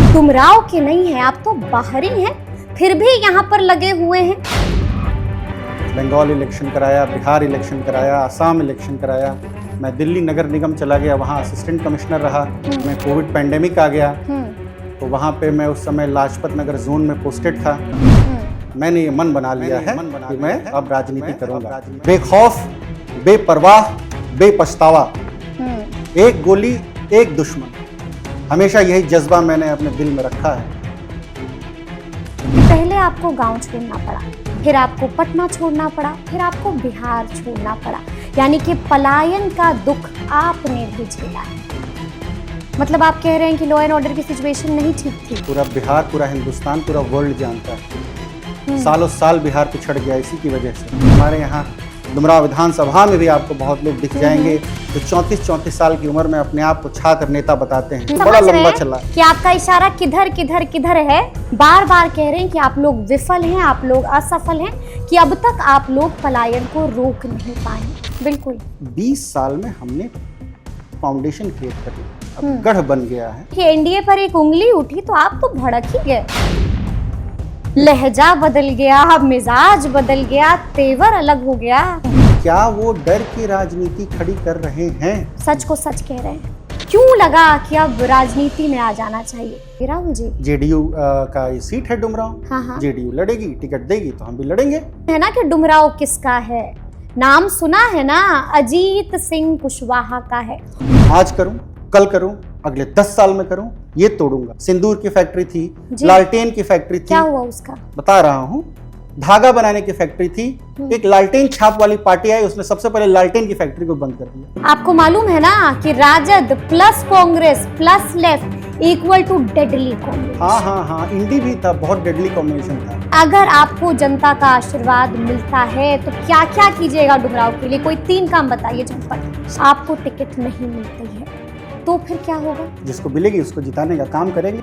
डुमराव के नहीं है, आप तो बाहरी हैं, फिर भी यहाँ पर लगे हुए हैं। बंगाल इलेक्शन कराया, बिहार इलेक्शन कराया, आसाम इलेक्शन कराया, मैं दिल्ली नगर निगम चला गया, वहाँ असिस्टेंट कमिश्नर रहा। मैं कोविड पैंडेमिक आ गया तो वहाँ पे मैं उस समय लाजपत नगर जोन में पोस्टेड था। मैंने ये मन बना लिया है कि मैं अब राजनीति करूंगा, बेखौफ, बेपरवाह, बेपछतावा, एक गोली एक दुश्मन, हमेशा यही जज्बा मैंने अपने दिल में रखा है। पहले आपको गांव छोड़ना पड़ा, फिर आपको पटना छोड़ना पड़ा, फिर आपको बिहार छोड़ना पड़ा, यानी कि पलायन का दुख आपने भी झेला है। मतलब आप कह रहे हैं कि लॉ एंड ऑर्डर की सिचुएशन नहीं ठीक थी। पूरा बिहार, पूरा हिंदुस्तान, पूरा वर्ल्ड जानता है, सालों साल बिहार पिछड़ गया इसी की वजह से। हमारे यहाँ डुमराव विधानसभा में भी आपको बार लोग दिख जाएंगे जो 34 साल की उम्र में अपने आप को छात्र नेता बताते हैं। बड़ा लंबा चला कि आपका इशारा किधर किधर किधर है। बार बार कह रहे हैं कि आप लोग विफल हैं, आप लोग असफल हैं, कि अब तक आप लोग पलायन को रोक नहीं पाए। बिल्कुल 20 साल में हमने फाउंडेशन क्रिएट कर लिया, अब गढ़ बन गया है। कि एनडीए पर एक उंगली उठी तो आप तो भड़क ही गए, लहजा बदल गया, मिजाज बदल गया, तेवर अलग हो गया। क्या वो डर की राजनीति खड़ी कर रहे हैं? सच को सच कह रहे हैं। क्यों लगा कि अब राजनीति में आ जाना चाहिए? राहुल जी, जेडीयू का ये सीट है डुमराव। हाँ। जेडीयू लड़ेगी, टिकट देगी तो हम भी लड़ेंगे। है ना कि डुमराव किसका है? नाम सुना है ना, अजीत सिंह कुशवाहा का है। आज करूं, कल करूं, अगले 10 साल में करूं, ये तोड़ूंगा। सिंदूर की फैक्ट्री थी, लालटेन की फैक्ट्री थी, क्या हुआ उसका? बता रहा हूं। धागा बनाने की फैक्ट्री थी, एक लालटेन छाप वाली पार्टी आई, उसने सबसे पहले लालटेन की फैक्ट्री को बंद कर दिया। आपको मालूम है ना कि Rajad plus Congress plus left equal to deadly combination. हाँ, इंडी भी था, बहुत डेडली कॉम्बिनेशन था। अगर आपको जनता का आशीर्वाद मिलता है तो क्या क्या कीजिएगा डुमराव के लिए? कोई 3 काम बताइए झटपट। आपको टिकट नहीं मिलती है तो फिर क्या होगा? जिसको मिलेगी उसको जिताने का काम करेंगे।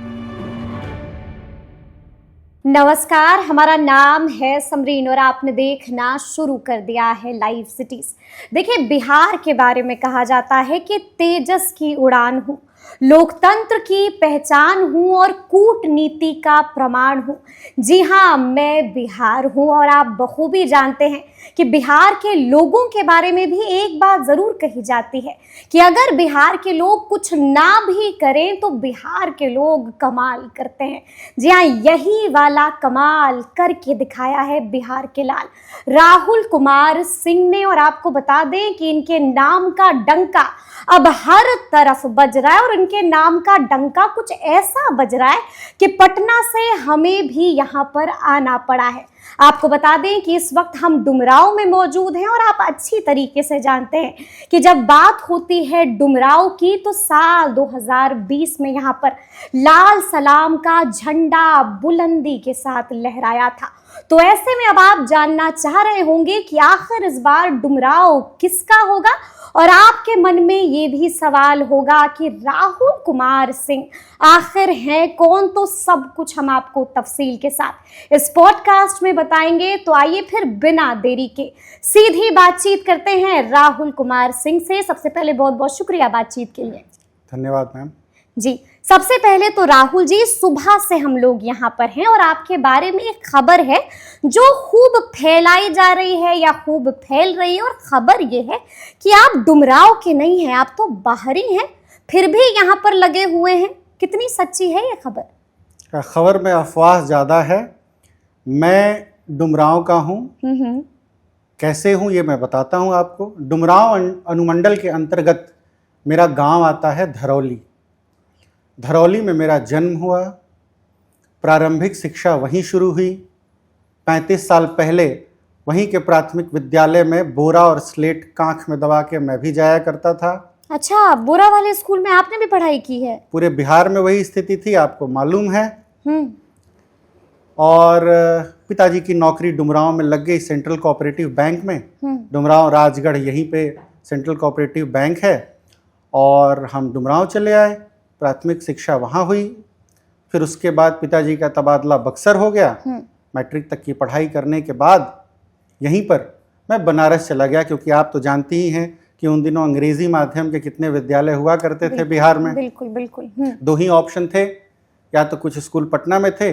नमस्कार, हमारा नाम है समरीन और आपने देखना शुरू कर दिया है लाइव सिटीज। देखिए, बिहार के बारे में कहा जाता है कि तेजस की उड़ान हूँ, लोकतंत्र की पहचान हूँ और कूटनीति का प्रमाण हूँ। जी हाँ, मैं बिहार हूँ और आप बखूबी जानते हैं कि बिहार के लोगों के बारे में भी एक बात जरूर कही जाती है कि अगर बिहार के लोग कुछ ना भी करें तो बिहार के लोग कमाल करते हैं। जी हाँ, यही वाला कमाल करके दिखाया है बिहार के लाल राहुल कुमार सिंह ने। और आपको बता दें कि इनके नाम का डंका अब हर तरफ बज रहा है और इनके नाम का डंका कुछ ऐसा बज रहा है कि पटना से हमें भी यहाँ पर आना पड़ा है। आपको बता दें कि इस वक्त हम डुमराव में मौजूद हैं और आप अच्छी तरीके से जानते हैं कि जब बात होती है डुमराव की तो साल 2020 में यहाँ पर लाल सलाम का झंडा बुलंदी के साथ लहराया था। तो ऐसे में अब आप जानना चाह रहे होंगे कि आखिर इस बार डुमराव किसका होगा और आपके मन में ये भी सवाल होगा कि राहुल कुमार सिंह आखिर हैं कौन? तो सब कुछ हम आपको तफसील के साथ इस पॉडकास्ट में बताएंगे। तो आइए फिर बिना देरी के सीधी बातचीत करते हैं राहुल कुमार सिंह से। सबसे पहले बहुत बहुत शुक्रिया बातचीत के लिए। धन्यवाद मैम जी। सबसे पहले तो राहुल जी, सुबह से हम लोग यहाँ पर हैं और आपके बारे में एक खबर है जो खूब फैलाई जा रही है या खूब फैल रही है, और खबर ये है कि आप डुमराव के नहीं हैं, आप तो बाहरी हैं, फिर भी यहाँ पर लगे हुए हैं। कितनी सच्ची है ये खबर? खबर में अफवाह ज़्यादा है। मैं डुमराव का हूँ। कैसे हूँ ये मैं बताता हूँ आपको। डुमराव अनुमंडल के अंतर्गत मेरा गांव आता है धरौली। धरौली में मेरा जन्म हुआ, प्रारंभिक शिक्षा वहीं शुरू हुई। 35 साल पहले वहीं के प्राथमिक विद्यालय में बोरा और स्लेट कांख में दबा के मैं भी जाया करता था। अच्छा, बोरा वाले स्कूल में आपने भी पढ़ाई की है? पूरे बिहार में वही स्थिति थी, आपको मालूम है। और पिताजी की नौकरी डुमराव में लग गई, सेंट्रल कोऑपरेटिव बैंक में। डुमराव राजगढ़ यहीं पे सेंट्रल कोऑपरेटिव बैंक है और हम डुमराव चले आए। प्राथमिक शिक्षा वहाँ हुई, फिर उसके बाद पिताजी का तबादला बक्सर हो गया। मैट्रिक तक की पढ़ाई करने के बाद यहीं पर मैं बनारस चला गया, क्योंकि आप तो जानती ही हैं कि उन दिनों अंग्रेजी माध्यम के कितने विद्यालय हुआ करते थे बिहार में। बिल्कुल बिल्कुल। 2 ही ऑप्शन थे, या तो कुछ स्कूल पटना में थे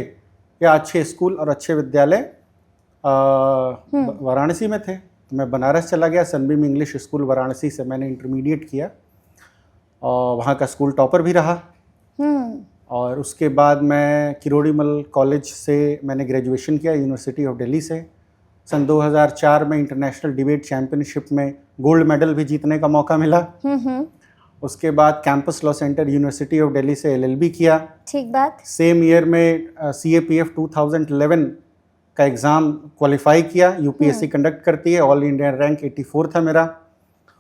या अच्छे स्कूल और अच्छे विद्यालय वाराणसी में थे। तो मैं बनारस चला गया, सनबीम इंग्लिश स्कूल वाराणसी से मैंने इंटरमीडिएट किया और वहाँ का स्कूल टॉपर भी रहा। और उसके बाद मैं किरोड़ीमल कॉलेज से मैंने ग्रेजुएशन किया, यूनिवर्सिटी ऑफ दिल्ली से। सन 2004 में इंटरनेशनल डिबेट चैंपियनशिप में गोल्ड मेडल भी जीतने का मौका मिला। उसके बाद campus law centre university of Delhi से LLB किया। ठीक बात। सेम ईयर में CAPF 2011 का एग्ज़ाम क्वालिफाई किया। UPSC कंडक्ट करती है। ऑल इंडिया रैंक 84 था मेरा।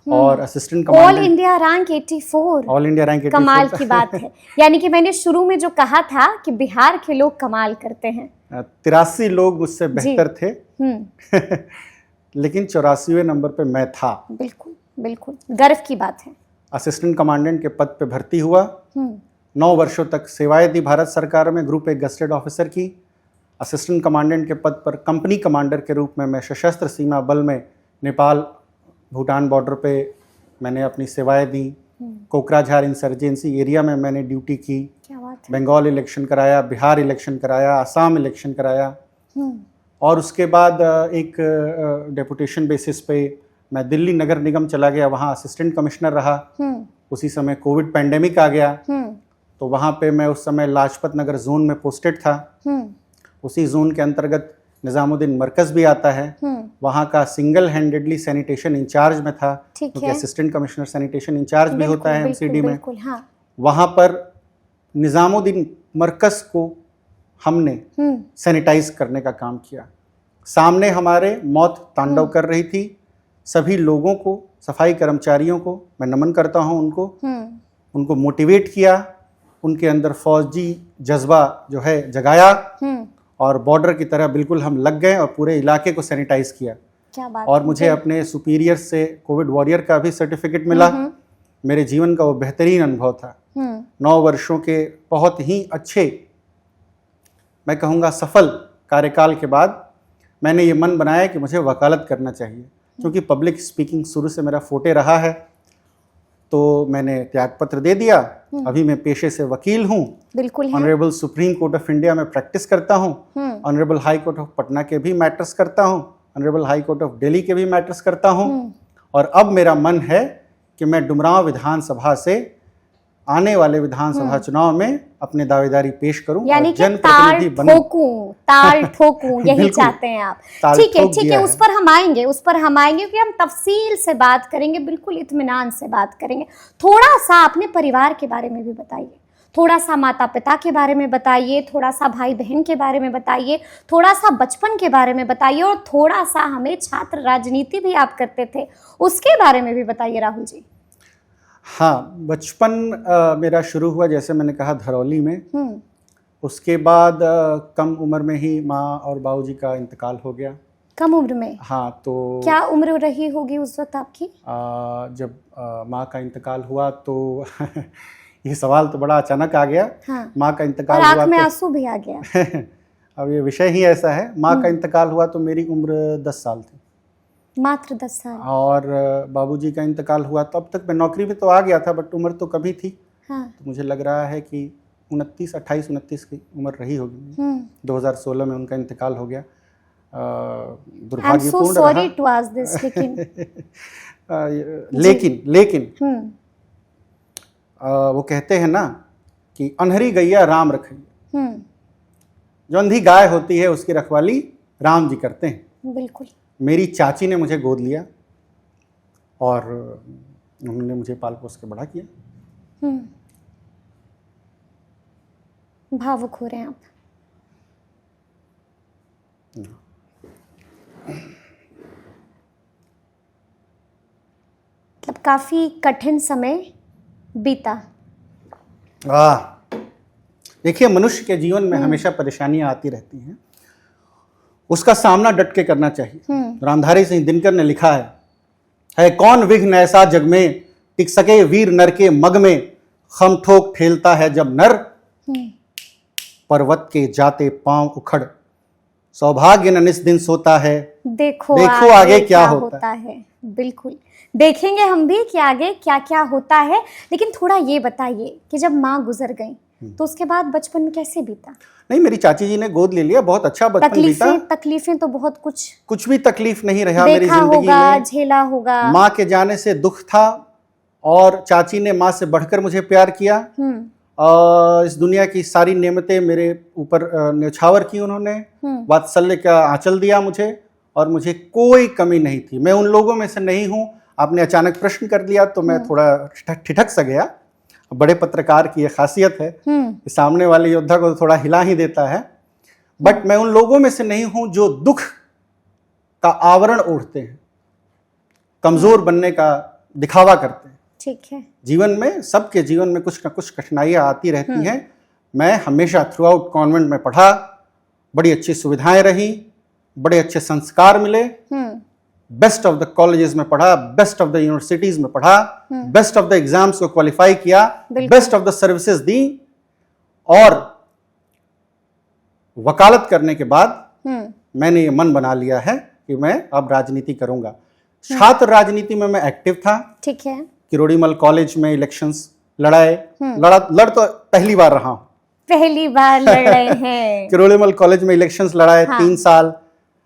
और assistant all commandant India rank 84। All India rank 84 कमाल की बात है। यानी कि मैंने शुरू में जो कहा था कि बिहार के लोग कमाल करते हैं। 83 लोग मुझसे बेहतर थे लेकिन 84वें नंबर पे मैं था। बिल्कुल बिल्कुल गर्व की बात है। असिस्टेंट कमांडेंट के पद पे भर्ती हुआ। 9 वर्षों तक सेवाएं दी भारत सरकार में, ग्रुप 1 गस्टेड ऑफिसर की। असिस्टेंट कमांडेंट के पद पर कंपनी कमांडर के रूप में मैं सशस्त्र सीमा बल में नेपाल भूटान बॉर्डर पे मैंने अपनी सेवाएं दी। कोकराझार इंसर्जेंसी एरिया में मैंने ड्यूटी की। क्या बात है। बंगाल इलेक्शन कराया, बिहार इलेक्शन कराया, आसाम इलेक्शन कराया। और उसके बाद एक डेपुटेशन बेसिस पे मैं दिल्ली नगर निगम चला गया, वहाँ असिस्टेंट कमिश्नर रहा। उसी समय कोविड पैंडेमिक आ गया तो वहाँ पे मैं उस समय लाजपत नगर जोन में पोस्टेड था। उसी जोन के अंतर्गत निज़ामुद्दीन मरकज भी आता है। वहाँ का सिंगल हैंडेडली सैनिटेशन इंचार्ज में था, क्योंकि असिस्टेंट कमिश्नर सैनिटेशन इंचार्ज भी होता है MCD में। वहाँ पर निज़ामुद्दीन मरकज को हमने सैनिटाइज करने का काम किया। सामने हमारे मौत तांडव कर रही थी। सभी लोगों को, सफाई कर्मचारियों को मैं नमन करता हूं, उनको मोटिवेट किया, उनके अंदर फौजी जज्बा जो है जगाया और बॉर्डर की तरह बिल्कुल हम लग गए और पूरे इलाके को सैनिटाइज किया। क्या बात। और मुझे अपने सुपीरियर से कोविड वॉरियर का भी सर्टिफिकेट मिला। मेरे जीवन का वो बेहतरीन अनुभव था। 9 वर्षों के बहुत ही अच्छे, मैं कहूँगा सफल कार्यकाल के बाद मैंने ये मन बनाया कि मुझे वकालत करना चाहिए, क्योंकि पब्लिक स्पीकिंग शुरू से मेरा फोटे रहा है। तो मैंने त्यागपत्र दे दिया। अभी मैं पेशे से वकील हूँ। बिल्कुल। Honourable supreme court of India में प्रैक्टिस करता हूँ। Honourable high court of Patna के भी मैटर्स करता हूँ। Honourable high court of Delhi के भी मैटर्स करता हूँ। और अब मेरा मन है कि मैं डुमरांव विधानसभा से आने वाले विधानसभा चुनाव में अपने दावेदारी पेश करूं, यानी और कि जनप्रतिनिधि बनूं। ताल ठोकूं यही चाहते हैं आप। ठीक है, उस पर हम आएंगे कि हम तफसील से बात करेंगे, बिल्कुल इत्मीनान से बात करेंगे। थोड़ा सा अपने परिवार के बारे में भी बताइए, थोड़ा सा माता पिता के बारे में बताइए, थोड़ा सा भाई बहन के बारे में बताइए, थोड़ा सा बचपन के बारे में बताइए, और थोड़ा सा हमें छात्र राजनीति भी आप करते थे उसके बारे में भी बताइए राहुल जी। हाँ, बचपन मेरा शुरू हुआ जैसे मैंने कहा धरौली में। उसके बाद कम उम्र में ही माँ और बाबूजी का इंतकाल हो गया। कम उम्र में? हाँ। तो क्या उम्र रही होगी उस वक्त आपकी? जब माँ का इंतकाल हुआ तो ये सवाल तो बड़ा अचानक आ गया। हाँ। माँ का इंतकाल हुआ, आँख में आंसू भी आ गया। अब ये विषय ही ऐसा है। माँ का इंतकाल हुआ तो मेरी उम्र 10 साल थी, मात्र 10 साल। और बाबूजी का इंतकाल हुआ तो अब तक मैं नौकरी में तो आ गया था, बट उम्र तो कभी थी। हाँ। तो मुझे लग रहा है कि 28-29 की उम्र रही होगी। 2016 में उनका इंतकाल हो गया। दुर्भाग्यपूर्ण लेकिन वो कहते हैं ना कि अनहरी गैया राम रखैया। जो अंधी गाय होती है उसकी रखवाली राम जी करते हैं। बिल्कुल। मेरी चाची ने मुझे गोद लिया और उन्होंने मुझे पाल पोस के बड़ा किया। भावुक हो रहे हैं आप। मतलब काफी कठिन समय बीता। देखिए, मनुष्य के जीवन में हमेशा परेशानियां आती रहती हैं, उसका सामना डट के करना चाहिए। रामधारी सिंह दिनकर ने लिखा है कौन विघ्न ऐसा जग में टिक सके वीर नर के मग में, खम ठोक ठेलता है जब नर पर्वत के जाते पांव उखड़, सौभाग्य न निस दिन सोता है, देखो आगे क्या होता है। बिल्कुल देखेंगे हम भी कि आगे क्या क्या होता है। लेकिन थोड़ा ये बताइए कि जब माँ गुजर गई तो उसके बाद बचपन कैसे बीता? नहीं, मेरी चाची जी ने गोद ले लिया, बहुत अच्छा बचपन बीता। तकलीफें तो बहुत कुछ भी तकलीफ नहीं रहा मेरी जिंदगी होगा, में। झेला होगा। माँ के जाने से दुख था और चाची ने माँ से बढ़कर मुझे प्यार किया। इस दुनिया की सारी नेमतें मेरे ऊपर न्यौछावर की उन्होंने, वात्सल्य का आंचल दिया मुझे, और मुझे कोई कमी नहीं थी। मैं उन लोगों में से नहीं हूँ। आपने अचानक प्रश्न कर दिया तो मैं थोड़ा ठिठक सा गया। बड़े पत्रकार की ये खासियत है कि सामने वाले योद्धा को थोड़ा हिला ही देता है। बट मैं उन लोगों में से नहीं हूं जो दुख का आवरण ओढ़ते हैं, कमजोर बनने का दिखावा करते हैं। ठीक है। जीवन में, सबके जीवन में कुछ ना कुछ कठिनाइयां आती रहती हैं। मैं हमेशा थ्रू आउट कॉन्वेंट में पढ़ा, बड़ी अच्छी सुविधाएं रही, बड़े अच्छे संस्कार मिले, बेस्ट ऑफ द कॉलेजेस में पढ़ा, बेस्ट ऑफ द यूनिवर्सिटीज में पढ़ा, बेस्ट ऑफ द एग्जाम्स को क्वालिफाई किया, बेस्ट ऑफ द सर्विसेज दी, और वकालत करने के बाद मैंने ये मन बना लिया है कि मैं अब राजनीति करूंगा। छात्र राजनीति में मैं एक्टिव था। ठीक है। किरोड़ीमल कॉलेज में इलेक्शंस लड़ाए, लड़ तो पहली बार रहा हूं। पहली बार लड़ रहे हैं। किरोड़ीमल कॉलेज में इलेक्शंस लड़ाए 3 साल।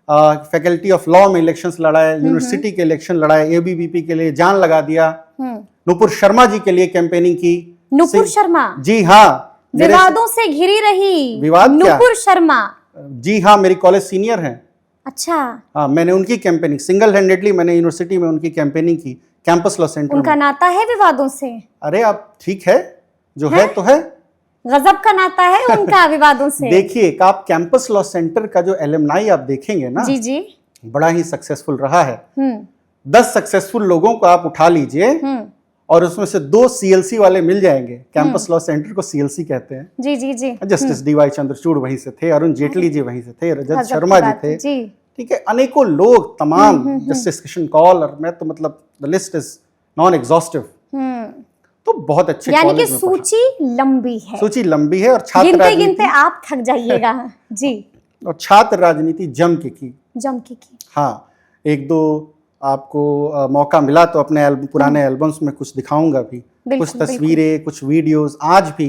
फैकल्टी ऑफ लॉ में इलेक्शंस लड़ाए, यूनिवर्सिटी के इलेक्शन लड़ाए, एबीवीपी के लिए जान लगा दिया, नुपुर शर्मा जी के लिए कैंपेनिंग की। नुपुर शर्मा? जी हाँ, विवादों से घिरी रही। विवाद नुपुर शर्मा? जी हाँ, मेरी कॉलेज सीनियर हैं। अच्छा। हाँ, मैंने उनकी कैंपेनिंग सिंगल हैंडेडली, मैंने यूनिवर्सिटी में उनकी कैंपेनिंग की, कैंपस लॉ सेंटर। उनका नाता है विवादों से? अरे आप ठीक है, जो है तो है। गजब का नाता है उनका विवादों से। देखिए, आप कैंपस लॉ सेंटर का जो एलुमनाई आप देखेंगे ना, जी, बड़ा ही सक्सेसफुल रहा है। 10 सक्सेसफुल लोगों को आप उठा लीजिए और उसमें से 2 सीएलसी वाले मिल जाएंगे। कैंपस लॉ सेंटर को सीएलसी कहते हैं। जी। जस्टिस डीवाई चंद्रचूड़ वहीं से थे, अरुण जेटली जी वहीं से थे, रजत शर्मा जी थे। ठीक है, अनेकों लोग, तमाम, जस्टिस किशन कौल, और मैं तो मतलब the list is non exhaustive. तो बहुत अच्छे, यानी कि सूची लंबी है और छात्र गिनते आप थक जाइएगा। जी। और छात्र राजनीति जम के की। हाँ, 1-2 आपको मौका मिला तो अपने पुराने एल्बम्स में कुछ दिखाऊंगा भी, कुछ तस्वीरें, कुछ वीडियोस आज भी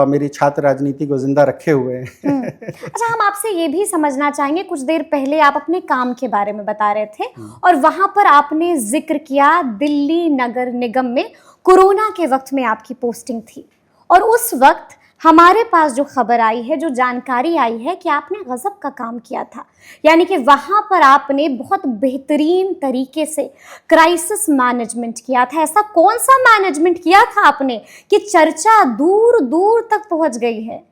मेरी छात्र राजनीति को जिंदा रखे हुए हैं। अच्छा, हम आपसे ये भी समझना चाहेंगे, कुछ देर पहले आप अपने काम के बारे में बता रहे थे और वहां पर आपने जिक्र किया दिल्ली नगर निगम में कोरोना के वक्त में आपकी पोस्टिंग थी, और उस वक्त हमारे पास जो खबर आई है, जो जानकारी आई है कि आपने गजब का काम किया था। यानी कि वहां पर आपने बहुत बेहतरीन तरीके से क्राइसिस मैनेजमेंट किया था। ऐसा कौन सा मैनेजमेंट किया था आपने कि चर्चा दूर दूर तक पहुंच गई है?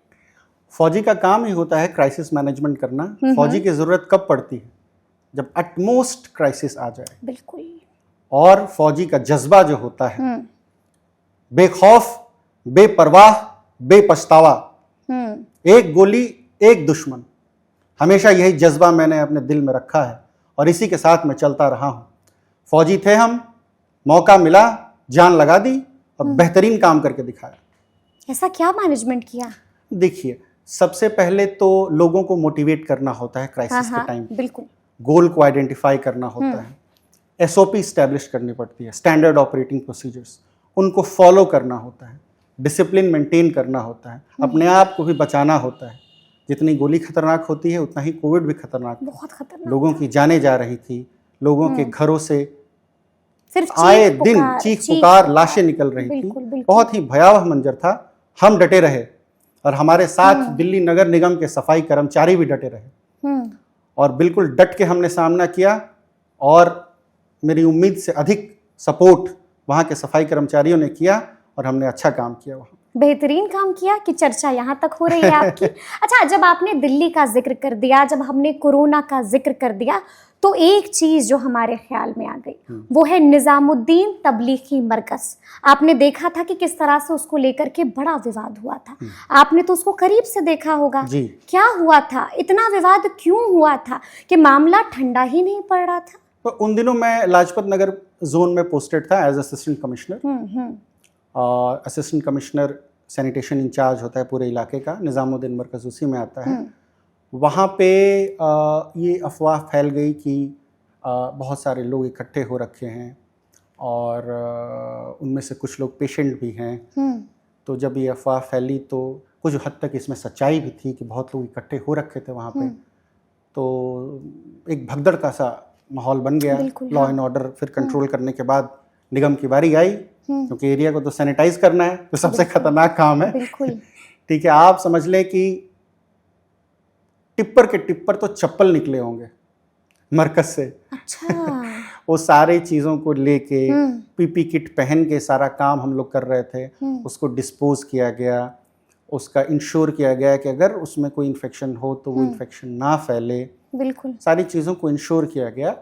फौजी का काम ही होता है क्राइसिस मैनेजमेंट करना। फौजी की जरूरत कब पड़ती है? जब अटमोस्ट क्राइसिस आ जाए। बिल्कुल। और फौजी का जज्बा जो होता है, बेखौफ, बेपरवाह, बेपछतावा, एक गोली एक दुश्मन, हमेशा यही जज्बा मैंने अपने दिल में रखा है और इसी के साथ मैं चलता रहा हूं। फौजी थे हम, मौका मिला, जान लगा दी और बेहतरीन काम करके दिखाया। ऐसा क्या मैनेजमेंट किया? देखिए, सबसे पहले तो लोगों को मोटिवेट करना होता है क्राइसिस के टाइम। बिल्कुल। गोल को आइडेंटिफाई करना होता है, एसओपी स्टैब्लिश करनी पड़ती है, स्टैंडर्ड ऑपरेटिंग प्रोसीजर्स, उनको फॉलो करना होता है, डिसिप्लिन मेंटेन करना होता है, अपने आप को भी बचाना होता है। जितनी गोली खतरनाक होती है उतना ही कोविड भी खतरनाक, बहुत खतरनाक। लोगों की जानें जा रही थी, लोगों के घरों से सिर्फ आए दिन चीख पुकार लाशें निकल रही थी। बहुत ही भयावह मंजर था। हम डटे रहे और हमारे साथ दिल्ली नगर निगम के सफाई कर्मचारी भी डटे रहे और बिल्कुल डट के हमने सामना किया और मेरी उम्मीद से अधिक सपोर्ट वहाँ के सफाई कर्मचारियों ने किया और हमने अच्छा काम किया। वहाँ बेहतरीन काम किया कि चर्चा यहाँ तक हो रही है आपकी। अच्छा, जब आपने दिल्ली का जिक्र कर दिया, जब हमने कोरोना का जिक्र कर दिया, तो एक चीज जो हमारे ख्याल में आ गई वो है निजामुद्दीन तबलीगी मरकज। आपने देखा था कि किस तरह से उसको लेकर के बड़ा विवाद हुआ था। आपने तो उसको करीब से देखा होगा। क्या हुआ था? इतना विवाद क्यों हुआ था कि मामला ठंडा ही नहीं पड़ रहा था? तो उन दिनों मैं लाजपत नगर जोन में पोस्टेड था एज असिस्टेंट कमिश्नर। और असिस्टेंट कमिश्नर सैनिटेशन इंचार्ज होता है पूरे इलाके का, निजामुद्दीन मरकज उसी में आता है। वहाँ पे ये अफवाह फैल गई कि बहुत सारे लोग इकट्ठे हो रखे हैं और उनमें से कुछ लोग पेशेंट भी हैं। तो जब ये अफवाह फैली तो कुछ हद तक इसमें सच्चाई भी थी कि बहुत लोग इकट्ठे हो रखे थे वहाँ पे, तो एक भगदड़ का सा माहौल बन गया। लॉ एंड ऑर्डर फिर कंट्रोल करने के बाद निगम की बारी आई, क्योंकि एरिया को तो सैनिटाइज करना है, तो सबसे खतरनाक काम है। ठीक है, आप समझ लें कि टिप्पर के टिप्पर तो चप्पल निकले होंगे मरकज से। अच्छा। वो सारी चीज़ों को लेके पीपी किट पहन के सारा काम हम लोग कर रहे थे। उसको डिस्पोज किया गया, उसका इंश्योर किया गया कि अगर उसमें कोई इन्फेक्शन हो तो वो इन्फेक्शन ना फैले। बिल्कुल सारी चीज़ों को इंश्योर किया गया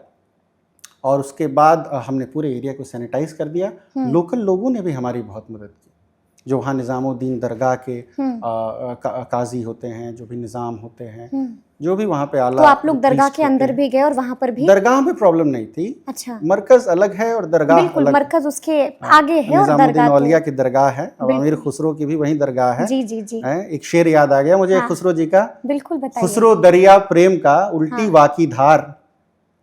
और उसके बाद हमने पूरे एरिया को सैनिटाइज कर दिया। लोकल लोगों ने भी हमारी बहुत मदद की, जो वहाँ निज़ामुद्दीन दरगाह के काजी होते हैं, जो भी निज़ाम होते हैं, जो भी वहाँ पे आला। तो आप लोग दरगाह के अंदर भी गए और वहाँ पर भी? दरगाह में प्रॉब्लम नहीं थी। अच्छा। मरकज अलग है और दरगाह बिल्कुल, अलग। मरकज उसके आगे है और निज़ामुद्दीन औलिया की दरगाह है, और अमीर खुसरो की भी वहीं दरगाह है। जी जी जी। एक शेर याद आ गया मुझे खुसरो जी का। बिल्कुल बताइए। खुसरो दरिया प्रेम का उल्टी वाकी धार,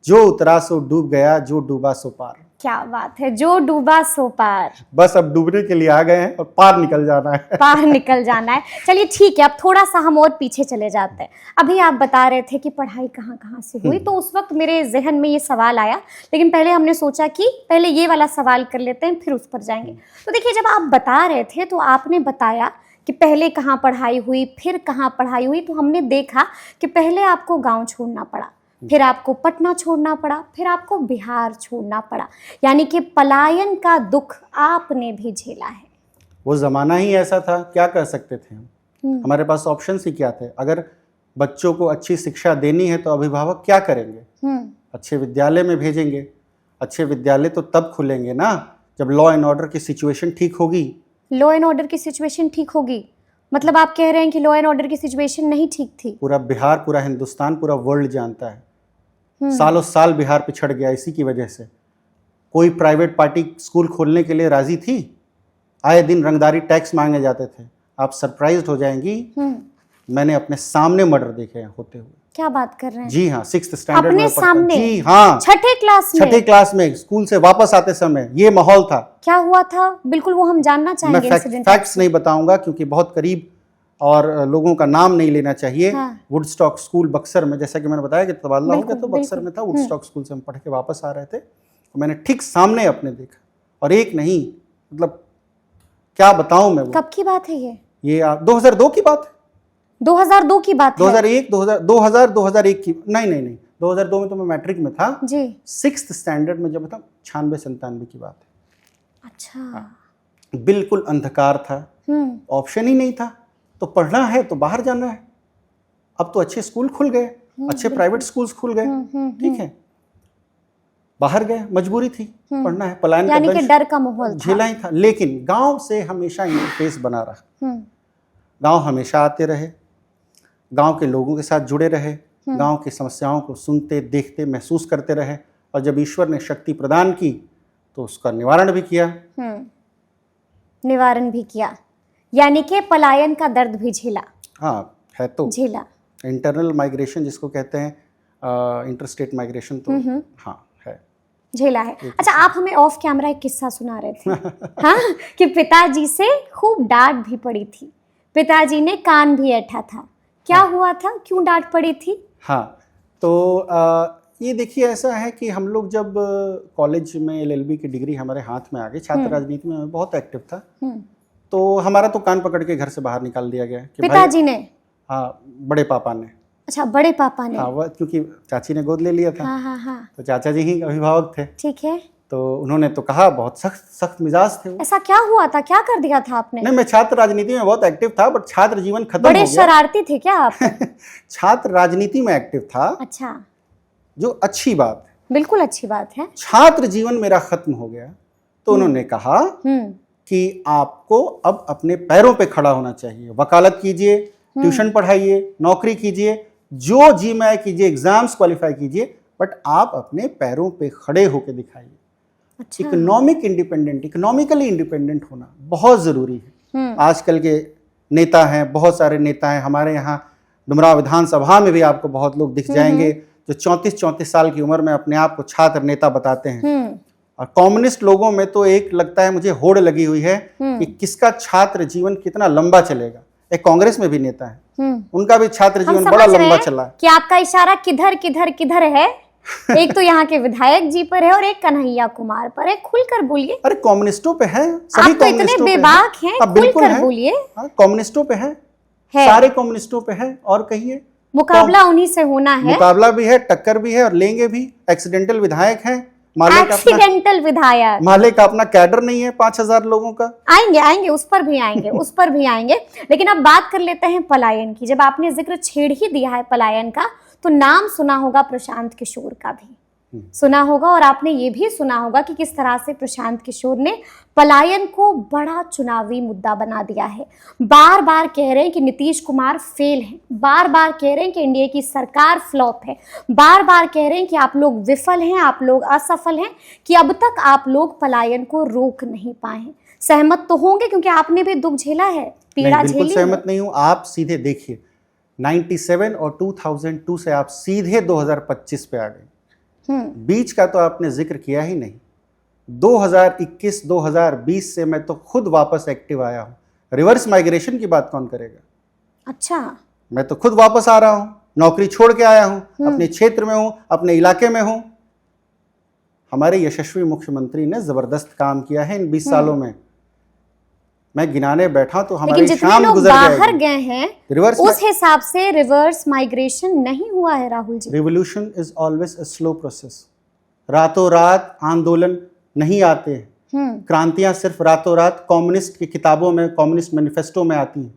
जो उतरा सो डूब गया, जो डूबा सो पार। क्या बात है, जो डूबा सो पार। बस अब डूबने के लिए आ गए हैं और पार निकल जाना है। पार निकल जाना है। चलिए ठीक है, अब थोड़ा सा हम और पीछे चले जाते हैं। अभी आप बता रहे थे कि पढ़ाई कहाँ कहाँ से हुई, तो उस वक्त मेरे जहन में ये सवाल आया, लेकिन पहले हमने सोचा कि पहले ये वाला सवाल कर लेते हैं, फिर उस पर जाएंगे। तो देखिए, जब आप बता रहे थे तो आपने बताया कि पहले कहाँ पढ़ाई हुई, फिर कहाँ पढ़ाई हुई, तो हमने देखा कि पहले आपको गाँव छोड़ना पड़ा, फिर आपको पटना छोड़ना पड़ा, फिर आपको बिहार छोड़ना पड़ा, यानी कि पलायन का दुख आपने भी झेला है। वो ज़माना ही ऐसा था, क्या कर सकते थे हम? हमारे पास ऑप्शंस ही क्या थे? अगर बच्चों को अच्छी शिक्षा देनी है तो अभिभावक क्या करेंगे? अच्छे विद्यालय में भेजेंगे। अच्छे विद्यालय तो तब खुलेंगे ना जब लॉ एंड ऑर्डर की सिचुएशन ठीक होगी। लॉ एंड ऑर्डर की सिचुएशन ठीक होगी मतलब आप कह रहे हैं कि लॉ एंड ऑर्डर की सिचुएशन नहीं ठीक थी? पूरा बिहार, पूरा हिंदुस्तान, पूरा वर्ल्ड जानता है सालों साल बिहार पिछड़ गया इसी की वजह से। कोई प्राइवेट पार्टी स्कूल खोलने के लिए राजी थी? आए दिन रंगदारी टैक्स मांगे जाते थे। आप सरप्राइज्ड हो जाएंगी, मैंने अपने सामने मर्डर देखे हैं होते हुए। क्या बात कर रहे हैं? जी हाँ, 6th स्टैंडर्ड में सामने? जी हाँ, छठे क्लास में स्कूल से वापस आते समय ये माहौल था। क्या हुआ था? बिल्कुल वो हम जानना चाहेंगे। मैं फैक्ट्स नहीं बताऊंगा क्योंकि बहुत करीब और लोगों का नाम नहीं लेना चाहिए। वुडस्टॉक स्कूल बक्सर में, जैसा कि मैंने बताया कि तबादला हो गया तो बक्सर में था। वुडस्टॉक स्कूल से हम पढ़ के वापस आ रहे थे तो मैंने ठीक सामने अपने देखा, और एक नहीं, मतलब क्या बताऊं मैं। वो कब की बात है ये 2002 की बात है। 2002 की बात है? 2001 की नहीं 2002 में तो मैं मैट्रिक में था जी। 6th स्टैंडर्ड में जब था, 96-97 की बात है। अच्छा। बिल्कुल अंधकार था, ऑप्शन ही नहीं था। तो पढ़ना है तो बाहर जाना है। अब तो अच्छे स्कूल खुल गए, अच्छे प्राइवेट स्कूल्स खुल गए, ठीक है, बाहर गए, मजबूरी थी, पढ़ना है। पलायन यानी कि डर का माहौल झेला ही था। लेकिन गांव से हमेशा इंटरफेस बना रहा। गांव हमेशा आते रहे, गांव के लोगों के साथ जुड़े रहे, गांव की समस्याओं को सुनते, देखते, महसूस करते रहे, और जब ईश्वर ने शक्ति प्रदान की तो उसका निवारण भी किया। यानी कि पलायन का दर्द भी झेला। हाँ, है तो झेला। इंटरनल माइग्रेशन जिसको कहते हैं, इंटरस्टेट माइग्रेशन, तो हाँ है, झेला है। अच्छा, आप हमें ऑफ कैमरा एक किस्सा सुना रहे थे हाँ, कि पिताजी से खूब डांट भी पड़ी थी, पिताजी ने कान भी ऐठा था। क्या हुआ था, क्यों डांट पड़ी थी? हाँ, तो ये देखिए, ऐसा है कि हम लोग जब कॉलेज में LLB की डिग्री हमारे हाथ में आ गई, छात्र राजनीति में मैं बहुत एक्टिव था, तो हमारा तो कान पकड़ के घर से बाहर निकाल दिया गया कि पिताजी ने? हाँ, बड़े पापा ने। अच्छा, बड़े पापा ने? हाँ, वो क्योंकि चाची ने गोद ले लिया था। हाँ। तो चाचा जी ही अभिभावक थे। ठीक है। तो उन्होंने तो कहा, बहुत सख्त मिजाज थे वो। ऐसा क्या हुआ था, क्या कर दिया था आपने? नहीं, मैं छात्र राजनीति में बहुत एक्टिव था, बट छात्र जीवन खत्म हो गया। बड़े शरारती थे क्या आप? छात्र राजनीति में एक्टिव था। अच्छा, जो अच्छी बात है, बिल्कुल अच्छी बात है। छात्र जीवन मेरा खत्म हो गया तो उन्होंने कहा कि आपको अब अपने पैरों पे खड़ा होना चाहिए, वकालत कीजिए, ट्यूशन पढ़ाइए, नौकरी कीजिए, जो जी मैं कीजिए, एग्जाम्स क्वालिफाई कीजिए, बट आप अपने पैरों पे खड़े होकर दिखाइए। अच्छा। इकोनॉमिकली इंडिपेंडेंट होना बहुत जरूरी है। आजकल के नेता हैं, बहुत सारे नेता हैं हमारे यहाँ डुमराव विधानसभा में भी आपको बहुत लोग दिख जाएंगे जो 34 साल की उम्र में अपने आप को छात्र नेता बताते हैं, और कम्युनिस्ट लोगों में तो एक लगता है मुझे होड़ लगी हुई है कि किसका छात्र जीवन कितना लंबा चलेगा। एक कांग्रेस में भी नेता है, उनका भी छात्र हम जीवन बड़ा समझ रहे लंबा हैं चला। कि आपका इशारा किधर किधर किधर है। एक तो यहाँ के विधायक जी पर है और एक कन्हैया कुमार पर है। खुलकर बोलिए। अरे कम्युनिस्टों पे है, सभी आप तो इतने कम्युनिस्टों पे बेबाक हैं, हाँ, बिल्कुल खुलकर है। बोलिए। हाँ, कम्युनिस्टों पे है, सारे कम्युनिस्टों पे है। और कहिए, मुकाबला उन्हीं से होना है। मुकाबला भी है, टक्कर भी है और लेंगे भी। एक्सीडेंटल विधायक हैं, एक्सीडेंटल विधायक, माले का अपना कैडर नहीं है 5000 लोगों का। आएंगे आएंगे, उस पर भी आएंगे, उस पर भी आएंगे। लेकिन अब बात कर लेते हैं पलायन की। जब आपने जिक्र छेड़ ही दिया है पलायन का, तो नाम सुना होगा प्रशांत किशोर का भी सुना होगा, और आपने ये भी सुना होगा कि किस तरह से प्रशांत किशोर ने पलायन को बड़ा चुनावी मुद्दा बना दिया है। बार बार कह रहे हैं कि नीतीश कुमार फेल है, बार बार कह रहे हैं कि एनडीए की सरकार फ्लॉप है, बार बार कह रहे हैं कि आप लोग विफल हैं, आप लोग असफल हैं, कि अब तक आप लोग पलायन को रोक नहीं पाए हैं। सहमत तो होंगे क्योंकि आपने भी दुख झेला है, पीड़ा झेली है। बिल्कुल सहमत नहीं हूं। आप सीधे देखिए, 97 और 2002 से आप सीधे 2025 पे आ गए। बीच का तो आपने जिक्र किया ही नहीं। 2021-2020 से मैं तो खुद वापस एक्टिव आया हूं। रिवर्स माइग्रेशन की बात कौन करेगा? अच्छा, मैं तो खुद वापस आ रहा हूं, नौकरी छोड़ के आया हूं, अपने क्षेत्र में हूं, अपने इलाके में हूं। हमारे यशस्वी मुख्यमंत्री ने जबरदस्त काम किया है इन 20 सालों में। मैं गिनाने बैठा तो हमारी शाम गुजर जाएगी। बाहर गए हैं रिवर्स उस हिसाब से रिवर्स माइग्रेशन नहीं हुआ है Rahul ji. Revolution is always a slow process. रातों रात आंदोलन नहीं आते हैं। क्रांतियां सिर्फ रातों रात कम्युनिस्ट की किताबों में, कम्युनिस्ट मैनिफेस्टो में आती हैं।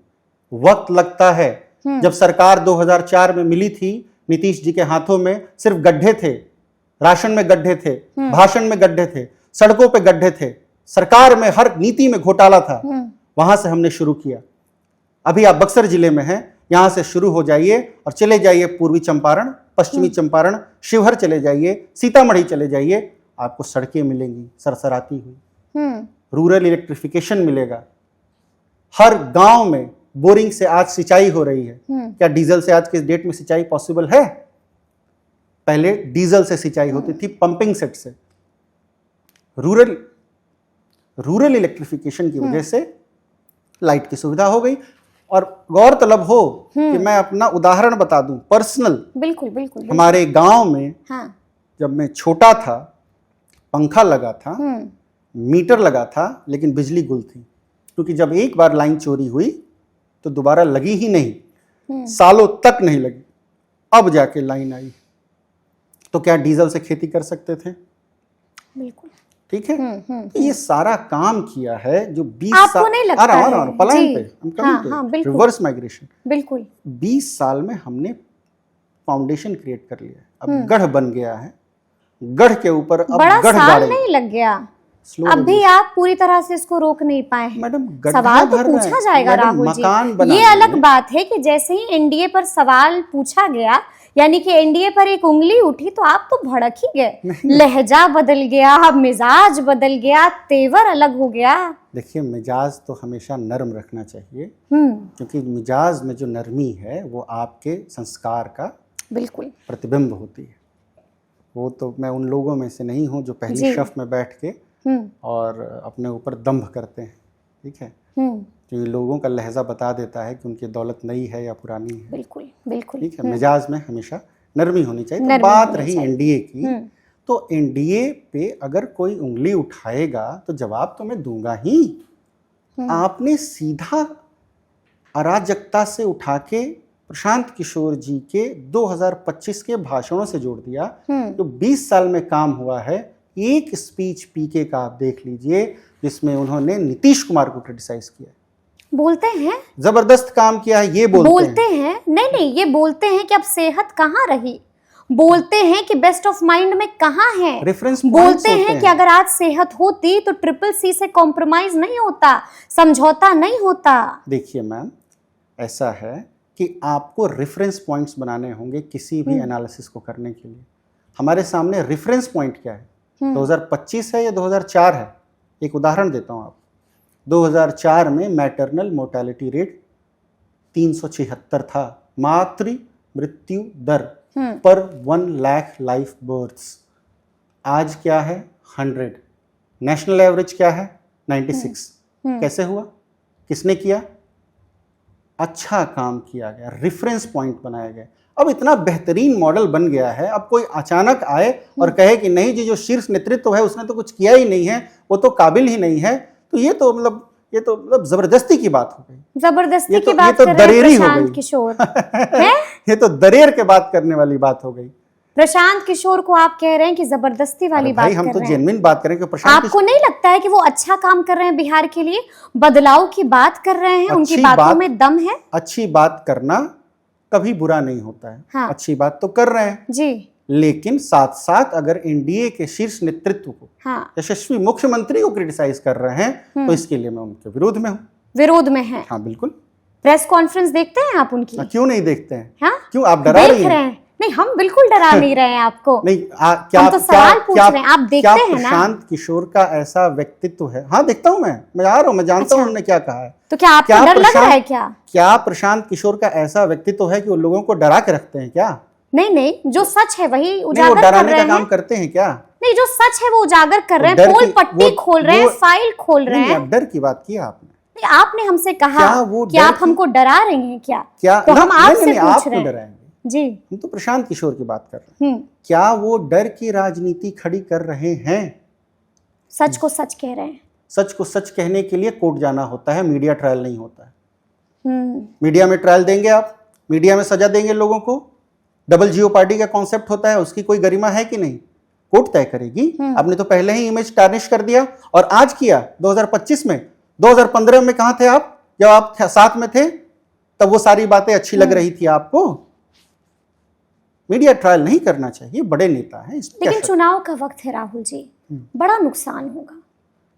वक्त लगता है। जब सरकार 2004 में मिली थी, नीतीश जी के हाथों में सिर्फ गड्ढे थे, राशन में गड्ढे थे, भाषण में गड्ढे थे, सड़कों पे गड्ढे थे, सरकार में हर नीति में घोटाला था। वहां से हमने शुरू किया। अभी आप बक्सर जिले में हैं, यहां से शुरू हो जाइए और चले जाइए पूर्वी चंपारण, पश्चिमी चंपारण, शिवहर चले जाइए, सीतामढ़ी चले जाइए, आपको सड़कें मिलेंगी सरसराती हुई। रूरल इलेक्ट्रिफिकेशन मिलेगा। हर गांव में बोरिंग से आज सिंचाई हो रही है। क्या डीजल से आज के डेट में सिंचाई पॉसिबल है? पहले डीजल से सिंचाई होती थी, पंपिंग सेट से। रूरल इलेक्ट्रिफिकेशन की वजह से लाइट की सुविधा हो गई। और गौरतलब हो कि मैं अपना उदाहरण बता दूं, पर्सनल। बिल्कुल बिल्कुल। हमारे गांव में हाँ। जब मैं छोटा था, पंखा लगा था, मीटर लगा था, लेकिन बिजली गुल थी। क्योंकि जब एक बार लाइन चोरी हुई तो दोबारा लगी ही नहीं, सालों तक नहीं लगी। अब जाके लाइन आई। तो क्या डीजल से खेती कर सकते थे? बिल्कुल। ठीक है। तो ये सारा काम किया है जो 20 आपको साल नहीं लगता है? पलायन पे, बिल्कुल। रिवर्स माइग्रेशन, बिल्कुल 20 साल में हमने फाउंडेशन क्रिएट कर लिया। अब गढ़ बन गया है। गढ़ के ऊपर अब बड़ा गढ़ साल नहीं लग गया, अब भी आप पूरी तरह से इसको रोक नहीं पाए हैं। मैडम, सवाल तो पूछा जाएगा राहुल जी। ये अलग बात है कि जैसे ही एनडीए पर सवाल पूछा गया, यानी कि एनडीए पर एक उंगली उठी, तो आप तो भड़क ही गए। लहजा बदल गया, मिजाज बदल गया, तेवर अलग हो गया। देखिए, मिजाज तो हमेशा नरम रखना चाहिए, क्योंकि मिजाज में जो नरमी है वो आपके संस्कार का बिल्कुल प्रतिबिंब होती है। वो तो मैं उन लोगों में से नहीं हूँ जो पहली शफ में बैठ के और अपने ऊपर दंभ करते हैं। ठीक है। तो ये लोगों का लहजा बता देता है कि उनकी दौलत नई है या पुरानी है। बिल्कुल बिल्कुल। ठीक है। मिजाज में हमेशा नरमी होनी चाहिए। तो बात रही एनडीए की, तो एनडीए पे अगर कोई उंगली उठाएगा तो जवाब तो मैं दूंगा ही। आपने सीधा अराजकता से उठा के प्रशांत किशोर जी के 2025 के भाषणों से जोड़ दिया। जो 20 साल में काम हुआ है, एक स्पीच पीके का आप देख लीजिए जिसमें उन्होंने नीतीश कुमार को क्रिटिसाइज किया। बोलते हैं जबरदस्त काम किया है, ये बोलते हैं। नहीं, ये बोलते हैं कि अब सेहत कहाँ रही, बोलते हैं कि बेस्ट ऑफ माइंड में कहाँ है, रेफरेंस बोलते हैं कि अगर आज सेहत होती तो CCC से कॉम्प्रोमाइज नहीं होता, समझौता नहीं होता। देखिए मैम, ऐसा है कि आपको रेफरेंस पॉइंट्स बनाने होंगे किसी भी एनालिसिस को करने के लिए। हमारे सामने रेफरेंस पॉइंट क्या है? 2025 है या 2004 है? एक उदाहरण देता हूं। आप 2004 में मैटरनल मोर्टेलिटी रेट 376 था, मातृ मृत्यु दर पर 1 लाख लाइफ बर्थ्स। आज क्या है? 100। नेशनल एवरेज क्या है? 96। कैसे हुआ? किसने किया? अच्छा काम किया गया, रेफरेंस पॉइंट बनाया गया। अब इतना बेहतरीन मॉडल बन गया है, अब कोई अचानक आए और कहे कि नहीं जी, जो शीर्ष नेतृत्व है उसने तो कुछ किया ही नहीं है, वो तो काबिल ही नहीं है, तो ये तो मतलब जबरदस्ती की बात हो गई। जबरदस्ती की ये बात तो कर रहे हैं दरेरी हो प्रशांत गई। किशोर हैं? ये तो दरेर के बात करने वाली बात हो गई। प्रशांत किशोर को आप कह रहे हैं कि जबरदस्ती वाली अरे बात भाई, हम कर तो रहे हैं। जेन्युइन बात करें कि प्रशांत आपको नहीं लगता है कि वो अच्छा काम कर रहे हैं बिहार के लिए, बदलाव की बात कर रहे हैं, उनकी अच्छी बातों बात- में दम है? अच्छी बात करना कभी बुरा नहीं होता है। हाँ। अच्छी बात तो कर रहे हैं, जी लेकिन साथ साथ अगर एनडीए के शीर्ष नेतृत्व को, हाँ, यशस्वी मुख्यमंत्री को क्रिटिसाइज कर रहे हैं, तो इसके लिए मैं उनके विरोध में हूँ। विरोध में है। हाँ बिल्कुल। प्रेस कॉन्फ्रेंस देखते हैं आप उनकी? क्यों नहीं देखते हैं? हाँ, क्यों आप डरा रही देख रहे हैं? हैं। नहीं, हम बिल्कुल डरा नहीं रहे हैं आपको। नहीं, क्या हम तो सवाल पूछ रहे हैं, आप देखते क्या हैं ना? प्रशांत किशोर का ऐसा व्यक्तित्व है? हाँ देखता हूँ, मैं आ रहा हूँ, मैं जानता हूँ उन्होंने क्या कहा है। तो क्या आपको डर लग रहा है क्या? क्या प्रशांत किशोर का ऐसा व्यक्तित्व है कि वो लोगों को डरा के रखते हैं क्या? नहीं नहीं, जो सच है वही नहीं, वो उजागर कर डराने रहे का काम हैं। करते हैं क्या? नहीं, जो सच है वो उजागर कर रहे डर हैं, पोल की- पट्टी वो- खोल रहे हैं, वो- फाइल खोल रहे नहीं, हैं। अब डर की बात की आपने। नहीं, आपने हमसे कहा क्या वो कि डर आप की- हमको डरा रही हैं क्या? क्या तो ना- हम नहीं, आपसे नहीं, पूछ आप रहे क्यों हैं। डराएंगे? जी। हम तो प्रशांत किशोर की बात कर रहे हैं। क्या वो डर की राजनीति खड़ी कर रहे हैं? सच को सच कह रहे हैं। सच को सच कहने के लिए कोर्ट जाना होता है, मीडिया ट्रायल नहीं होता है। हम्म, मीडिया में ट्रायल देंगे आप? मीडिया में सजा देंगे लोगों को? डबल जीओ पार्टी का कॉन्सेप्ट होता है, उसकी कोई गरिमा है कि नहीं? कोर्ट तय करेगी। आपने तो पहले ही इमेज टार्निश कर दिया, और आज किया 2025 में। 2015 में कहां थे आप? जब आप साथ में थे तब वो सारी बातें अच्छी लग रही थी आपको। मीडिया ट्रायल नहीं करना चाहिए, बड़े नेता हैं, इसमें क्या लेकिन शक? चुनाव का वक्त है राहुल जी, बड़ा नुकसान होगा,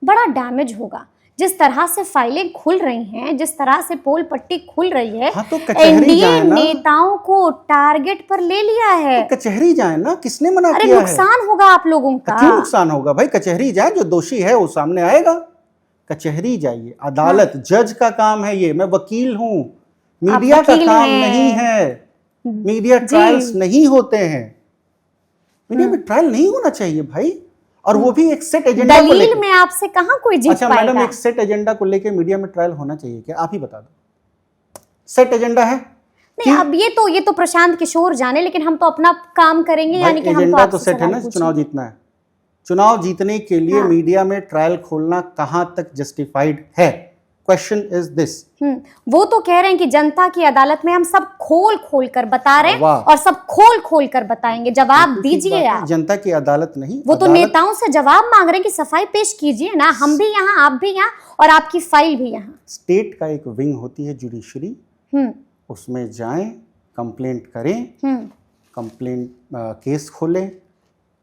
बड़ा डैमेज होगा। जिस तरह से फाइलें खुल रही हैं, जिस तरह से पोल पट्टी खुल रही है, हाँ, तो कचहरी एनडीए जाए ना। नेताओं को टारगेट पर ले लिया है। तो कचहरी जाए ना, किसने मना अरे किया है? नुकसान होगा आप लोगों का। क्यों नुकसान होगा भाई? कचहरी जाए, जो दोषी है वो सामने आएगा। कचहरी जाइए, अदालत, जज का काम है ये। मैं वकील हूं, मीडिया का वकील काम हैं। नहीं है। मीडिया ट्रायल्स नहीं होते हैं। मीडिया में ट्रायल नहीं होना चाहिए भाई, और वो भी एक सेट एजेंडा को दलील लेकर। में आपसे कहां कोई जीत अच्छा पाएगा? मैडम, एक सेट एजेंडा को लेकर मीडिया में ट्रायल होना चाहिए क्या? आप ही बता दो। सेट एजेंडा है? नहीं, अब ये तो प्रशांत किशोर जाने, लेकिन हम तो अपना काम करेंगे। यानी कि हम तो एजेंडा तो आपसे सेट है ना, सवाल चुनाव पूछेंगे। जीतना है। चुनाव जीतने के लिए हाँ। मीडिया में ट्रायल खोलना कहां तक जस्टिफाइड है? Question is this. वो तो कह रहे हैं कि जनता की अदालत में हम सब खोल खोल कर बता रहे हैं, वाह। और सब खोल खोल कर बताएंगे। जवाब दीजिए आप। जनता की अदालत नहीं, वो तो अदालत- नेताओं से जवाब मांग रहे हैं कि सफाई पेश कीजिए ना, हम भी यहाँ, आप भी यहाँ, और आपकी फाइल भी यहाँ। स्टेट का एक विंग होती है जुडिशरी, हम्म उसमें जाएं, कंप्लेंट करें, हम्म कंप्लेंट केस खोलें,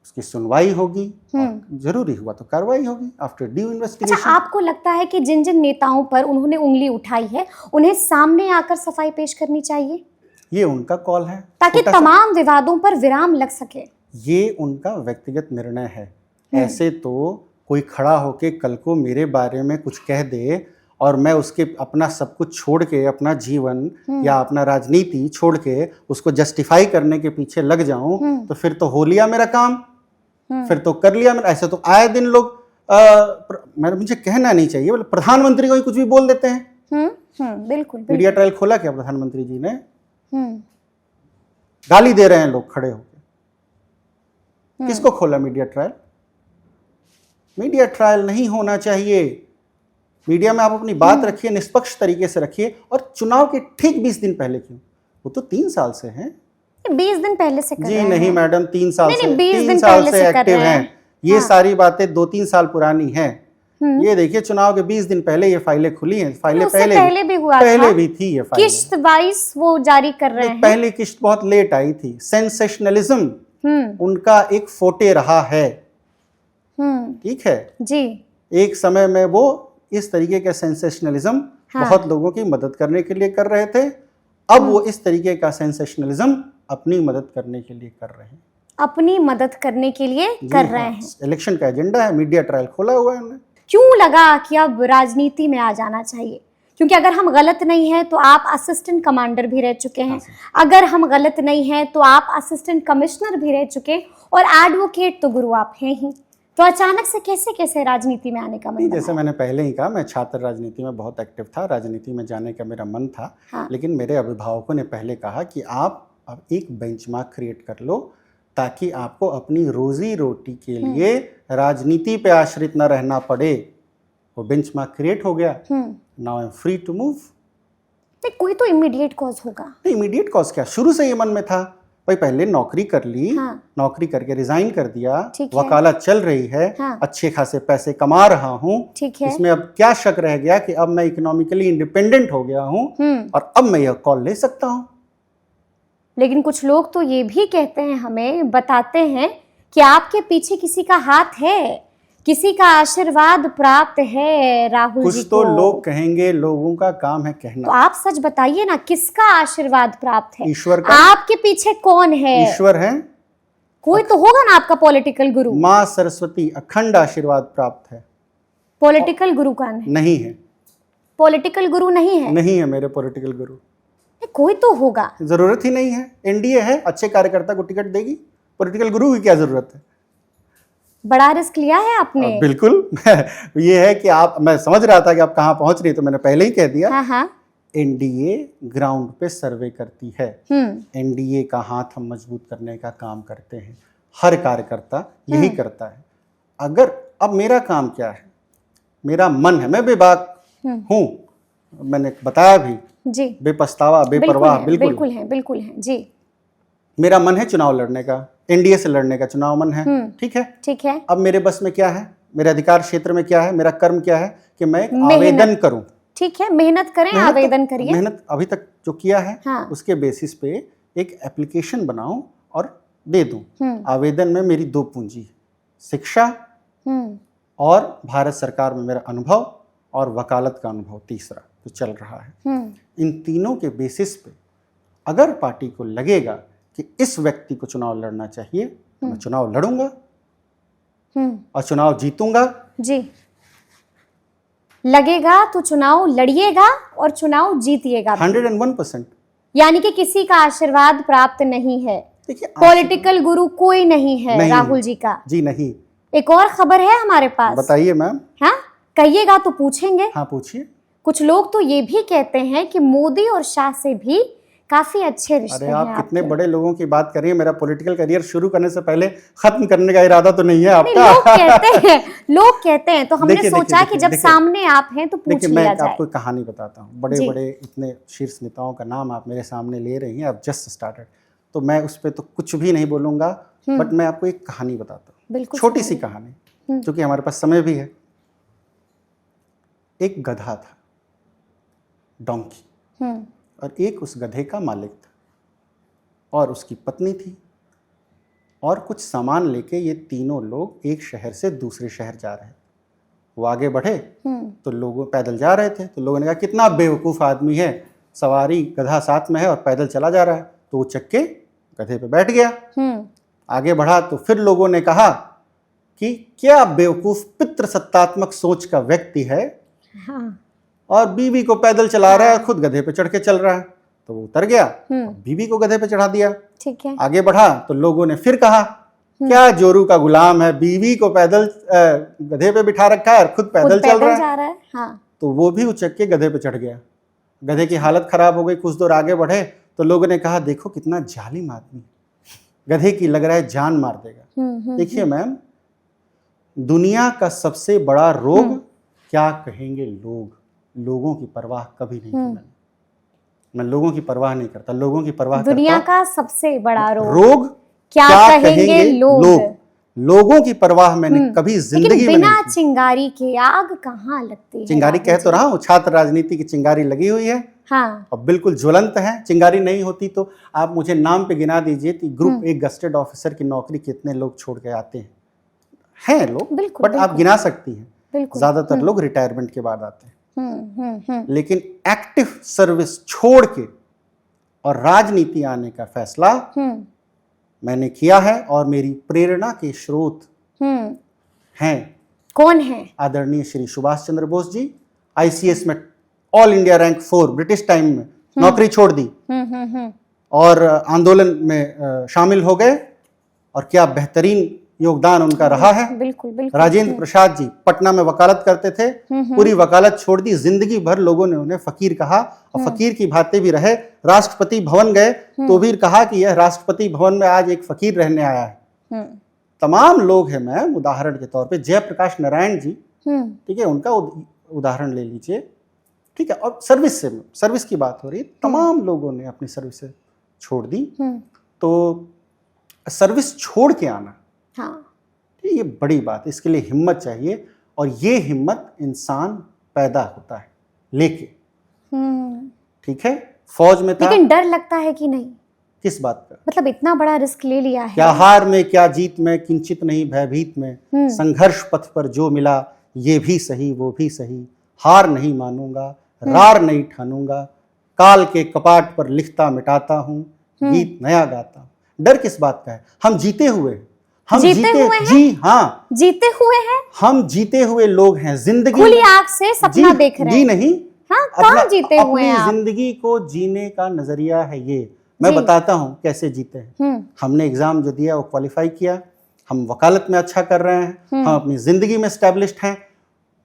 उसकी सुनवाई होगी, और जरूरी हुआ तो कार्रवाई होगी आफ्टर ड्यू अच्छा, इन्वेस्टिगेशन। आपको लगता है कि जिन जिन नेताओं पर उन्होंने उंगली उठाई है, उन्हें सामने आकर सफाई पेश करनी चाहिए, ये उनका कॉल है, ताकि छोटा सा- तमाम विवादों पर विराम लग सके? ये उनका व्यक्तिगत निर्णय है। ऐसे तो कोई खड़ा होके कल को मेरे बारे में कुछ कह दे और मैं उसके अपना सब कुछ छोड़ के, अपना जीवन या अपना राजनीति छोड़ के उसको जस्टिफाई करने के पीछे लग जाऊं, तो फिर तो हो लिया मेरा काम, फिर तो कर लिया मेरा। ऐसे तो आए दिन लोग मुझे कहना नहीं चाहिए, बोले प्रधानमंत्री को ही कुछ भी बोल देते हैं। बिल्कुल। मीडिया ट्रायल खोला क्या प्रधानमंत्री जी ने? हम्म गाली दे रहे हैं लोग खड़े होकर। किसको खोला मीडिया ट्रायल? मीडिया ट्रायल नहीं होना चाहिए। मीडिया में आप अपनी बात रखिए, निष्पक्ष तरीके से रखिए, और चुनाव के ठीक 20 दिन पहले क्यों? वो तो 3 साल से हैं। 20 दिन पहले से कर जी रहे नहीं हैं। मैडम, 3 साल नहीं, से नहीं, 20 3 दिन साल पहले से से कर एक्टिव रहे हैं। हैं। ये हाँ। सारी बातें 2-3 साल पुरानी हैं। ये देखिए, चुनाव के 20 दिन पहले ये फाइलें खुली हैं। फाइलें उससे पहले भी हुआ था। पहले भी थी ये फाइलें। किश्त वाइज वो जारी कर रहे हैं। पहली किश्त बहुत लेट आई थी। सेंसेशनलिज्म उनका एक फोटे रहा है। ठीक है, जी। एक समय में वो इस तरीके का सेंसेशनलिज्म बहुत लोगों की मदद करने के लिए कर रहे थे। अब वो इस तरीके का सेंसेशनलिज्म अपनी मदद करने के लिए कर रहे हैं। अपनी मदद करने के लिए कर रहे हैं। इलेक्शन का एजेंडा है, मीडिया ट्रायल खोला हुआ है उन्होंने। क्यों लगा कि अब राजनीति में आ जाना चाहिए? क्योंकि अगर हम गलत नहीं हैं तो आप असिस्टेंट कमांडर भी रह चुके हैं, अगर हम गलत नहीं हैं तो आप असिस्टेंट कमिश्नर भी रह चुके, और एडवोकेट तो गुरु आप हैं ही। तो अचानक से कैसे कैसे राजनीति में आने का मन नहीं, बना? जैसे मैंने पहले ही कहा, मैं छात्र राजनीति में बहुत एक्टिव था, राजनीति में जाने का मेरा मन था। हाँ। लेकिन मेरे अभिभावकों ने पहले कहा कि आप अब एक बेंचमार्क क्रिएट कर लो, ताकि आपको अपनी रोजी रोटी के लिए राजनीति पे आश्रित न रहना पड़े। वो बेंचमार्क क्रिएट हो गया। Now I am free to move. नहीं, कोई तो इमीडिएट कॉज होगा। नहीं, इमीडिएट कॉज क्या, शुरू से ये मन में था भाई, पहले नौकरी कर ली। हाँ। नौकरी करके रिजाइन कर दिया, ठीक है। वकालत चल रही है। हाँ। अच्छे खासे पैसे कमा रहा हूँ। ठीक है। इसमें अब क्या शक रह गया कि अब मैं इकोनॉमिकली इंडिपेंडेंट हो गया हूँ और अब मैं यह कॉल ले सकता हूँ। लेकिन कुछ लोग तो ये भी कहते हैं, हमें बताते हैं कि आपके पीछे किसी का हाथ है, किसी का आशीर्वाद प्राप्त है राहुल जी कुछ तो को। लोग कहेंगे, लोगों का काम है तो कहना। आप सच बताइए ना, किसका आशीर्वाद प्राप्त है? ईश्वर का। आपके पीछे कौन है? ईश्वर है, कोई तो होगा ना आपका पॉलिटिकल गुरु। माँ सरस्वती अखंड आशीर्वाद प्राप्त है। पॉलिटिकल गुरु कौन है? नहीं है। पॉलिटिकल गुरु नहीं है? नहीं है मेरे पॉलिटिकल गुरु। कोई तो होगा। जरूरत ही नहीं है, एनडीए है, अच्छे कार्यकर्ता को टिकट देगी। पॉलिटिकल गुरु की क्या जरूरत है? बड़ा रिस्क लिया है आपने। बिल्कुल। ये है कि आप, मैं समझ रहा था कि आप कहाँ पहुंच रही, तो मैंने पहले ही कह दिया। हाँ। एनडीए ग्राउंड पे सर्वे करती है। एनडीए का हाथ हम मजबूत करने का काम करते हैं, हर कार्यकर्ता यही करता है। अगर अब मेरा काम क्या है, मेरा मन है, मैं बेबाक हूँ, मैंने बताया भी जी, बेपछतावा बेपरवाह बिल्कुल है जी। मेरा मन है चुनाव लड़ने का, एनडीए से लड़ने का चुनाव मन है। ठीक है, ठीक है। अब मेरे बस में क्या है, मेरे अधिकार क्षेत्र में क्या है, मेरा कर्म क्या है कि मैं एक आवेदन करूं। ठीक है, मेहनत करें, आवेदन करिए। मेहनत अभी तक जो किया है, हाँ। उसके बेसिस पे एक एप्लीकेशन बनाऊं और दे दूं। आवेदन में मेरी 2 पूंजी, शिक्षा और भारत सरकार में मेरा अनुभव और वकालत का अनुभव तीसरा तो चल रहा है। इन तीनों के बेसिस पे अगर पार्टी को लगेगा कि इस व्यक्ति को चुनाव लड़ना चाहिए, तो मैं चुनाव लड़ूंगा और चुनाव जीतूंगा। जी, लगेगा तो चुनाव लड़िएगा और चुनाव जीतिएगा। 101%। यानी कि किसी का आशीर्वाद प्राप्त नहीं है, देखिए, पॉलिटिकल गुरु कोई नहीं है नहीं, राहुल जी का। जी नहीं। एक और खबर है हमारे पास। बताइए मैम। हाँ, कहिएगा तो पूछेंगे। हाँ, पूछिए। कुछ लोग तो ये भी कहते हैं कि मोदी और शाह से भी काफी अच्छे रिश्ते अरे हैं आप आपके। कितने बड़े लोगों की बात कर रही है। मेरा पॉलिटिकल करियर शुरू करने से पहले खत्म करने का इरादा तो नहीं है आपका। लोग कहते हैं तो हमने सोचा कि जब सामने आप हैं तो पूछ मैं लिया जाए। आपको कहानी बताता हूँ। बड़े बड़े इतने शीर्ष नेताओं का नाम आप मेरे सामने ले रही हैं, आप जस्ट स्टार्टेड, तो मैं उस पर तो कुछ भी नहीं बोलूंगा, बट मैं आपको एक कहानी बताता हूँ, छोटी सी कहानी, क्योंकि हमारे पास समय भी है। एक गधा था, डोंकी, और एक उस गधे का मालिक था और उसकी पत्नी थी, और कुछ सामान लेके ये तीनों लोग एक शहर से दूसरे शहर जा रहे थे। वो आगे बढ़े तो लोग पैदल जा रहे थे, तो लोगों ने कहा कितना बेवकूफ़ आदमी है, सवारी गधा साथ में है और पैदल चला जा रहा है। तो वो चक्के गधे पे बैठ गया। आगे बढ़ा तो फिर लोगों ने कहा कि क्या बेवकूफ़ पितृसत्तात्मक सोच का व्यक्ति है, और बीवी को पैदल चला रहा है, खुद गधे पे चढ़ के चल रहा है। तो वो उतर गया, बीवी को गधे पे चढ़ा दिया। ठीक है। आगे बढ़ा तो लोगों ने फिर कहा क्या जोरू का गुलाम है, बीवी को पैदल गधे पे बिठा रखा है और खुद पैदल चल रहा है। हाँ। तो वो भी उचक के गधे पे चढ़ गया। गधे की हालत खराब हो गई। कुछ दूर आगे बढ़े तो लोगों ने कहा देखो कितना जालिम आदमी, गधे की लग रहा है जान मार देगा। देखिए मैम, दुनिया का सबसे बड़ा रोग क्या कहेंगे लोग, लोगों की परवाह कभी नहीं की मैं लोगों की परवाह नहीं करता। लोगों की परवाह दुनिया का सबसे बड़ा रोग क्या कहेंगे लोग। लोगों की परवाह मैंने कभी जिंदगी में बिना चिंगारी के आग कहाँ लगती है। चिंगारी कह तो रहा हूँ, छात्र राजनीति की चिंगारी लगी हुई है। हाँ। और बिल्कुल ज्वलंत है। चिंगारी नहीं होती तो आप मुझे नाम पे गिना दीजिए कि ग्रुप एक गस्टेड ऑफिसर की नौकरी कितने लोग छोड़ के आते हैं लोग, बट आप गिना सकती हैं। ज्यादातर लोग रिटायरमेंट के बाद आते हैं। लेकिन एक्टिव सर्विस छोड़ के और राजनीति आने का फैसला मैंने किया है, और मेरी प्रेरणा के स्रोत हैं। कौन है? आदरणीय श्री सुभाष चंद्र बोस जी। आईसीएस में all India rank 4 British time में नौकरी छोड़ दी और आंदोलन में शामिल हो गए, और क्या बेहतरीन योगदान उनका रहा है। बिल्कुल बिल्कुल। राजेंद्र प्रसाद जी पटना में वकालत करते थे, पूरी वकालत छोड़ दी, जिंदगी भर लोगों ने उन्हें फकीर कहा और फकीर की भांति भी रहे। राष्ट्रपति भवन गए तो भी कहा कि यह राष्ट्रपति भवन में आज एक फकीर रहने आया है। तमाम लोग हैं मैम, उदाहरण के तौर पे जयप्रकाश नारायण जी, ठीक है, उनका उदाहरण ले लीजिए, ठीक है। और सर्विस की बात हो रही है, तमाम लोगों ने अपनी सर्विस छोड़ दी। तो सर्विस छोड़ के आना, हाँ, ये बड़ी बात है, इसके लिए हिम्मत चाहिए और ये हिम्मत इंसान पैदा होता है लेके, ठीक है। फौज में था, लेकिन डर लगता है कि नहीं? किस बात का? मतलब इतना बड़ा रिस्क ले लिया है। क्या हार में क्या जीत में, किंचित नहीं भयभीत में, संघर्ष पथ पर जो मिला ये भी सही वो भी सही, हार नहीं मानूंगा, रार नहीं ठानूंगा, काल के कपाट पर लिखता मिटाता हूँ, गीत नया गाता हूँ। डर किस बात का है? हम जीते हुए हैं, हम जीते हुए हैं? जी हाँ, जीते हुए हैं, हम जीते हुए लोग हैं। जिंदगी खुली आंख से सपना देख रहे हैं। जी नहीं, हाँ, कहाँ जीते हुए हैं आप? अपनी जिंदगी को जीने का नजरिया है ये। मैं बताता हूँ कैसे जीते हैं। हमने एग्जाम जो दिया वो क्वालिफाई किया, हम वकालत में अच्छा कर रहे हैं, हम अपनी जिंदगी में एस्टैब्लिश्ड हैं।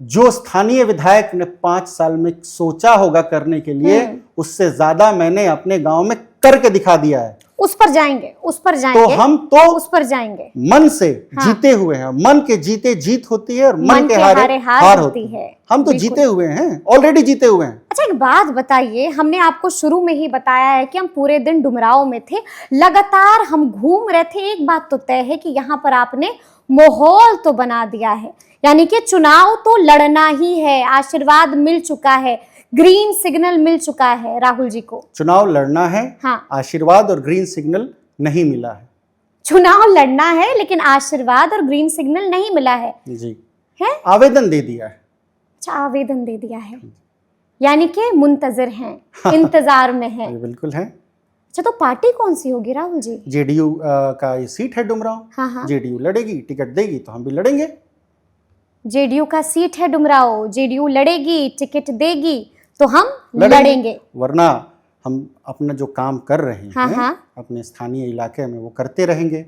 जो स्थानीय विधायक ने 5 साल में सोचा होगा करने के लिए, उससे ज्यादा मैंने अपने गांव में करके दिखा दिया है। उस पर जाएंगे, उस पर जाएंगे, तो हम तो उस पर जाएंगे, मन से जीते हुए हैं। मन के जीते जीत होती है और मन के हारे हार होती है। हम तो जीते हुए हैं, ऑलरेडी जीते हुए हैं। अच्छा, एक बात बताइए, हमने आपको शुरू में ही बताया है कि हम पूरे दिन डुमराव में थे, लगातार हम घूम रहे थे। एक बात तो तय है कि यहाँ पर आपने माहौल तो बना दिया है, यानी कि चुनाव तो लड़ना ही है। आशीर्वाद मिल चुका है, ग्रीन सिग्नल मिल चुका है राहुल जी को। चुनाव लड़ना है, हाँ, आशीर्वाद और ग्रीन सिग्नल नहीं मिला है। चुनाव लड़ना है लेकिन आशीर्वाद और ग्रीन सिग्नल नहीं मिला है। जी है, आवेदन दे दिया है। अच्छा, आवेदन दे दिया है, यानी कि मुंतजर हैं, इंतजार में हैं। बिल्कुल है। अच्छा, तो पार्टी कौन सी होगी राहुल जी? जेडीयू का ये सीट है डुमराव। हाँ हाँ, जेडीयू लड़ेगी, टिकट देगी तो हम भी लड़ेंगे। जेडीयू का सीट है डुमराव, जेडीयू लड़ेगी, टिकट देगी तो हम लड़ेंगे। वरना हम अपना जो काम कर रहे हैं, हाँ, अपने स्थानीय इलाके में वो करते रहेंगे।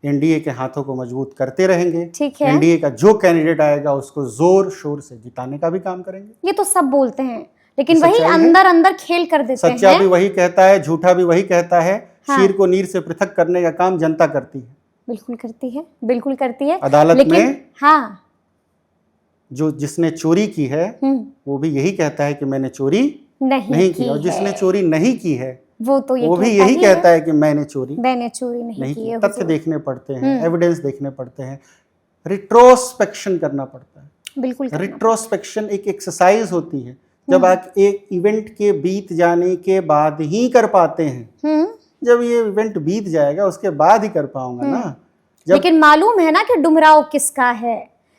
एनडीए के हाथों को मजबूत करते रहेंगे। ठीक है, एनडीए का जो कैंडिडेट आएगा उसको जोर शोर से जिताने का भी काम करेंगे। ये तो सब बोलते हैं, लेकिन वही अंदर अंदर खेल कर देते हैं। सच्चा भी वही कहता है, झूठा भी वही कहता है। शीर को नीर से पृथक करने का काम जनता करती है। बिल्कुल करती है, बिल्कुल करती है। अदालत में हाँ, जो जिसने चोरी की है वो भी यही कहता है कि मैंने चोरी नहीं की, और जिसने चोरी नहीं की है वो भी यही कहता है कि मैंने चोरी नहीं की। तथ्य देखने पड़ते हैं, एविडेंस देखने पड़ते हैं, रिट्रोस्पेक्शन करना पड़ता है। बिल्कुल, रिट्रोस्पेक्शन एक एक्सरसाइज होती है, जब आप एक इवेंट के बीत जाने के बाद ही कर पाते हैं। जब ये इवेंट बीत जाएगा उसके बाद ही कर पाऊंगा ना। लेकिन मालूम है ना कि डुमराव किसका है?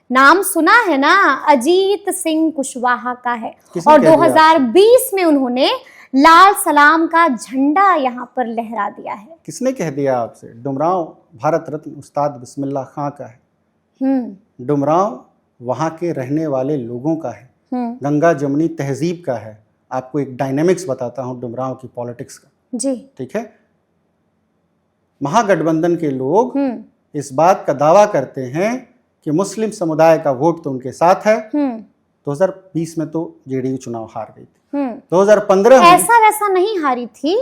नाम सुना है ना, अजीत सिंह कुशवाहा का है। और 2020 में उन्होंने लाल सलाम का झंडा यहाँ पर लहरा दिया है। किसने कह दिया आपसे? डुमराव भारत रत्न उस्ताद बिस्मिल्लाह खां का है। डुमराव वहाँ के रहने वाले लोगों का है, गंगा जमुनी तहजीब का है। आपको एक डायनेमिक्स बताता हूँ डुमराव की पॉलिटिक्स का, जी, ठीक है। महागठबंधन के लोग इस बात का दावा करते हैं कि मुस्लिम समुदाय का वोट तो उनके साथ है। 2020 में तो जेडीयू चुनाव हार गई थी। 2015 में ऐसा वैसा नहीं हारी थी,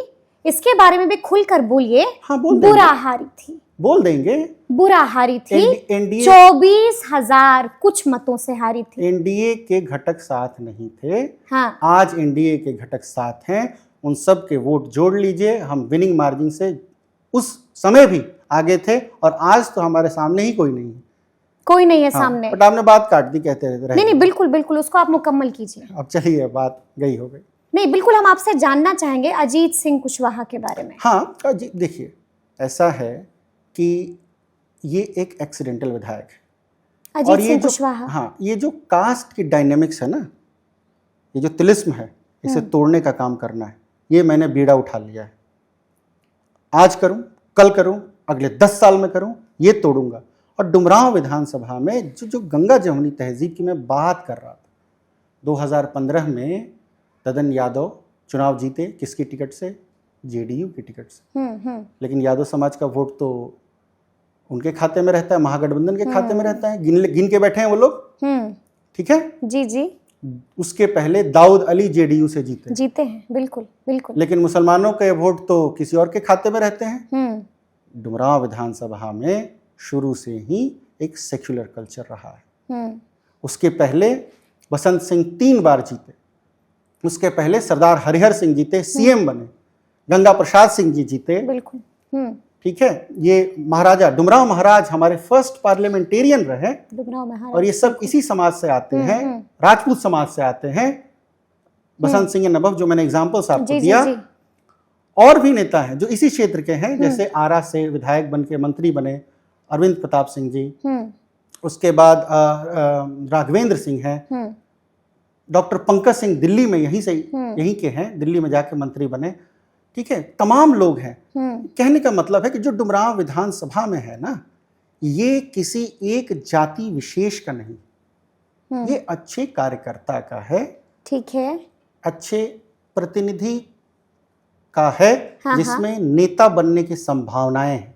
इसके बारे में भी खुलकर बोलिए। हाँ, बुरा हारी थी, बोल देंगे। बुरा हारी थी, एनडीए 24,000 कुछ मतों से हारी थी। एनडीए के घटक साथ नहीं थे। हाँ, आज एनडीए के घटक साथ हैं। उन सब के वोट जोड़ लीजिए, हम विनिंग मार्जिन से उस समय भी आगे थे, और आज तो हमारे सामने ही कोई नहीं है। कोई नहीं है सामने। बट आपने बात काट दी, कहते रहते। नहीं, बिल्कुल बिल्कुल, उसको आप मुकम्मल कीजिए। अब चलिए, बात गई हो गई। नहीं, बिल्कुल, हम आपसे जानना चाहेंगे अजीत सिंह कुशवाहा के बारे में। हाँ, देखिए, ऐसा है कि ये एक एक्सीडेंटल विधायक है। अजीत सिंह कुशवाहा। हाँ, ये जो कास्ट की डायनेमिक्स है ना, ये जो तिलिस्म है, इसे तोड़ने का काम करना है। ये मैंने बीड़ा उठा लिया है। आज करूं, कल करूं, अगले 10 साल में करूं, ये तोड़ूंगा। और डुमराव विधानसभा में जो गंगा जमुनी तहजीब की मैं बात कर रहा था, 2015 में ददन यादव चुनाव जीते। किसकी टिकट से? जेडीयू की टिकट से। लेकिन यादव समाज का वोट तो उनके खाते में रहता है, महागठबंधन के खाते में रहता है, गिन के बैठे हैं वो लोग। ठीक है जी जी, उसके पहले दाऊद अली जेडीयू से जीते हैं, बिल्कुल बिल्कुल। लेकिन मुसलमानों के वोट तो किसी और के खाते में रहते हैं। डुमरांव विधानसभा में शुरू से ही एक सेक्युलर कल्चर रहा है। उसके पहले बसंत सिंह 3 बार जीते, उसके पहले सरदार हरिहर सिंह जीते, सीएम बने, गंगा प्रसाद सिंह जी जीते। बिल्कुल। ठीक है, ये महाराजा डुमरांव महाराज हमारे फर्स्ट पार्लियामेंटेरियन रहे, और ये सब इसी समाज से आते हैं, राजपूत समाज से आते हैं। बसंत सिंह नवाब जो मैंने एग्जाम्पल्स आपको दिया, और भी नेता हैं जो इसी क्षेत्र के हैं, जैसे आरा से विधायक बन के मंत्री बने अरविंद प्रताप सिंह जी, उसके बाद राघवेंद्र सिंह हैं, डॉक्टर पंकज सिंह दिल्ली में यहीं के हैं, दिल्ली में जाके मंत्री बने। ठीक है, तमाम लोग हैं। कहने का मतलब है कि जो डुमरांव विधानसभा में है ना, ये किसी एक जाति विशेष का नहीं, ये अच्छे कार्यकर्ता का है। ठीक है, अच्छे प्रतिनिधि का है, जिसमें नेता बनने की संभावनाएं हैं।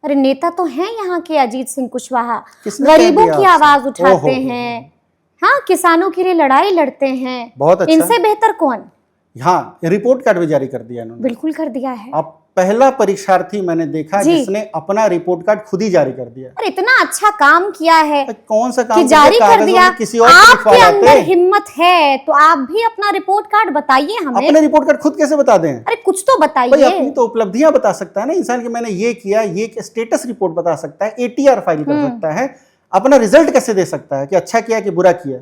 अरे नेता तो हैं यहाँ के, अजीत सिंह कुशवाहा गरीबों की आवाज उठाते हैं, हाँ, किसानों के लिए लड़ाई लड़ते हैं। बहुत अच्छा। इनसे बेहतर कौन? हाँ, रिपोर्ट कार्ड भी जारी कर दिया इन्होंने। बिल्कुल कर दिया है। अब पहला परीक्षार्थी मैंने देखा जिसने अपना रिपोर्ट कार्ड खुद ही जारी कर दिया। अरे इतना अच्छा काम किया है, कौन सा काम जारी कर दिया? किसी और आपके अंदर हिम्मत है तो आप भी अपना रिपोर्ट कार्ड बताइए हमें। अपने रिपोर्ट कार्ड खुद कैसे बता दें? अरे कुछ तो बताइए। अपनी तो उपलब्धियां बता सकता है ना इंसान कि मैंने ये किया, ये स्टेटस रिपोर्ट बता सकता है, ATR फाइल कर सकता है, अपना रिजल्ट कैसे दे सकता है कि अच्छा किया कि बुरा किया,